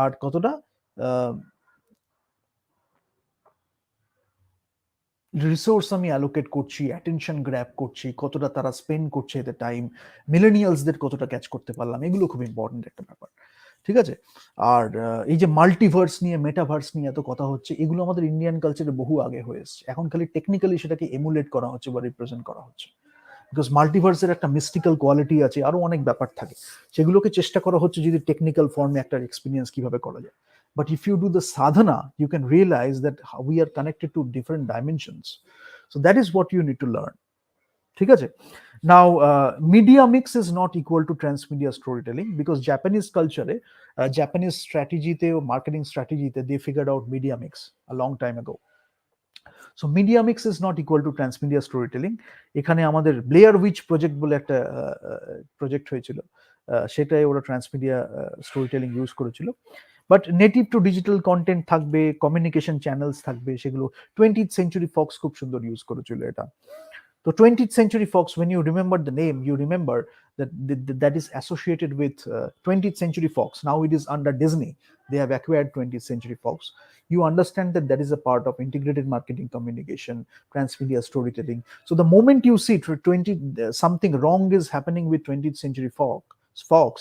আর কতটা রিসোর্স আমি অ্যালোকেট করছি, অ্যাটেনশন গ্র্যাব করছি, কতটা তারা স্পেন্ড করছে এতে টাইম, মিলেনিয়ালসদের কতটা ক্যাচ করতে পারলাম, এগুলো খুব ইম্পর্টেন্ট একটা ব্যাপার। ঠিক আছে? আর এই যে মাল্টিভার্স নিয়ে, মেটাভার্স নিয়ে এত কথা হচ্ছে, এগুলো আমাদের ইন্ডিয়ান কালচারে বহু আগে হয়ে এসছে। এখন খালি টেকনিক্যালি সেটাকে এমুলেট করা হচ্ছে বা রিপ্রেজেন্ট করা হচ্ছে। বিকজ মাল্টিভার্সের একটা মিস্টিক্যাল কোয়ালিটি আছে, আরো অনেক ব্যাপার থাকে, সেগুলোকে চেষ্টা করা হচ্ছে যদি টেকনিক্যাল ফর্মে একটা এক্সপিরিয়েন্স কিভাবে করা যায়। But if you do the sadhana, you can realize that we are connected to different dimensions. So that is what you need to learn. ঠিক আছে? Now, media mix is not equal to transmedia storytelling, because Japanese culture, Japanese strategy, marketing strategy, they figured out media mix a long time ago. So media mix is not equal to transmedia story telling. এখানে আমাদের Blair which project বলে একটা project হয়েছিল, সেটাই ওরা transmedia story telling use করেছিল। But native to digital content থাকবে, communication channels থাকবে, সেগুলো 20th সেঞ্চুরি ফক্স খুব সুন্দর ইউজ করেছিল এটা। তো 20th Century Fox, when you remember the name, you remember that that is associated with 20th Century Fox. Now it is under Disney. They have acquired 20th Century Fox. You understand that that is a part of integrated marketing communication, transmedia storytelling. So the moment you see something wrong is happening with 20th Century Fox,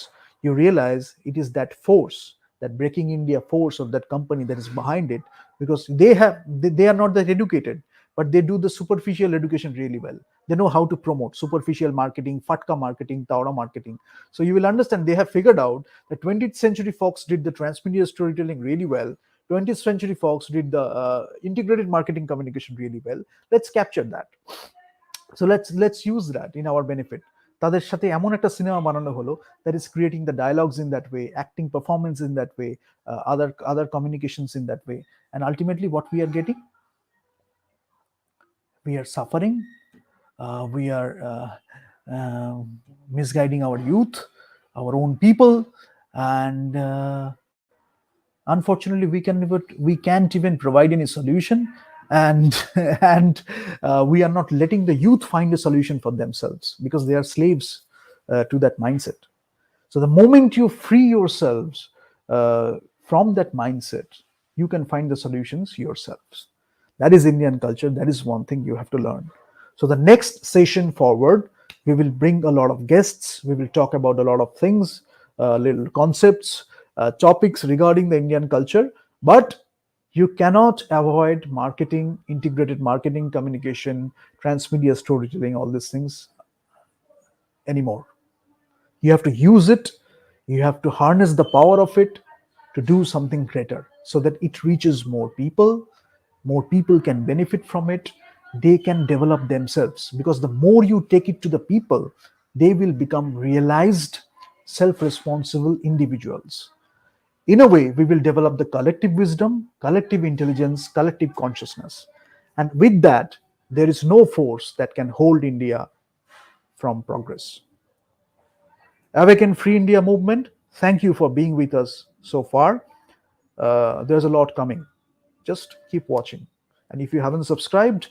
you realize it is that force, that Breaking India force of that company that is behind it, because they are not that educated, but they do the superficial education really well. They know how to promote superficial marketing, fatka marketing, taura marketing. So you will understand they have figured out that 20th Century Fox did the transmedia storytelling really well. 20th Century Fox did the integrated marketing communication really well. Let's capture that. So let's use that in our benefit. তাদের সাথে এমন একটা cinema বানানো হলো that is creating the dialogues in that way, acting performance in that way, other communications in that way, and ultimately what we are getting, we are suffering, we are misguiding our youth, our own people, and unfortunately we can't even provide any solution, and and we are not letting the youth find a solution for themselves, because they are slaves to that mindset. So the moment you free yourselves from that mindset, you can find the solutions yourselves. That is Indian culture. That is one thing you have to learn. So the next session forward, we will bring a lot of guests. We will talk about a lot of things, little concepts, topics regarding the Indian culture. But you cannot avoid marketing, integrated marketing, communication, transmedia storytelling, all these things anymore. You have to use it. You have to harness the power of it to do something greater, so that it reaches more people. More people can benefit from it. They can develop themselves, because the more you take it to the people, they will become realized, self-responsible individuals. In a way, we will develop the collective wisdom, collective intelligence, collective consciousness. And with that, there is no force that can hold India from progress. Awaken Free India movement, thank you for being with us so far. There's a lot coming. Just keep watching. And if you haven't subscribed,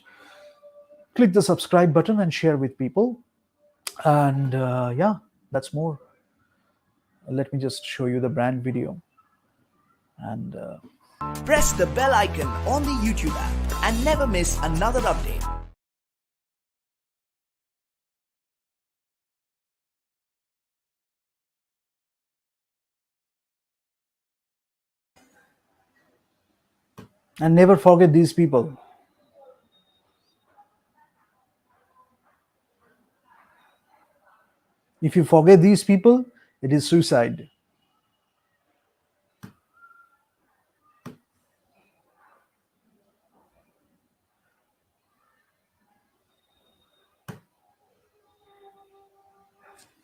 click the subscribe button and share with people. And yeah, that's more. Let me just show you the brand video. And Press the bell icon on the YouTube app and never miss another update. never forget these people. If you forget these people, it is suicide.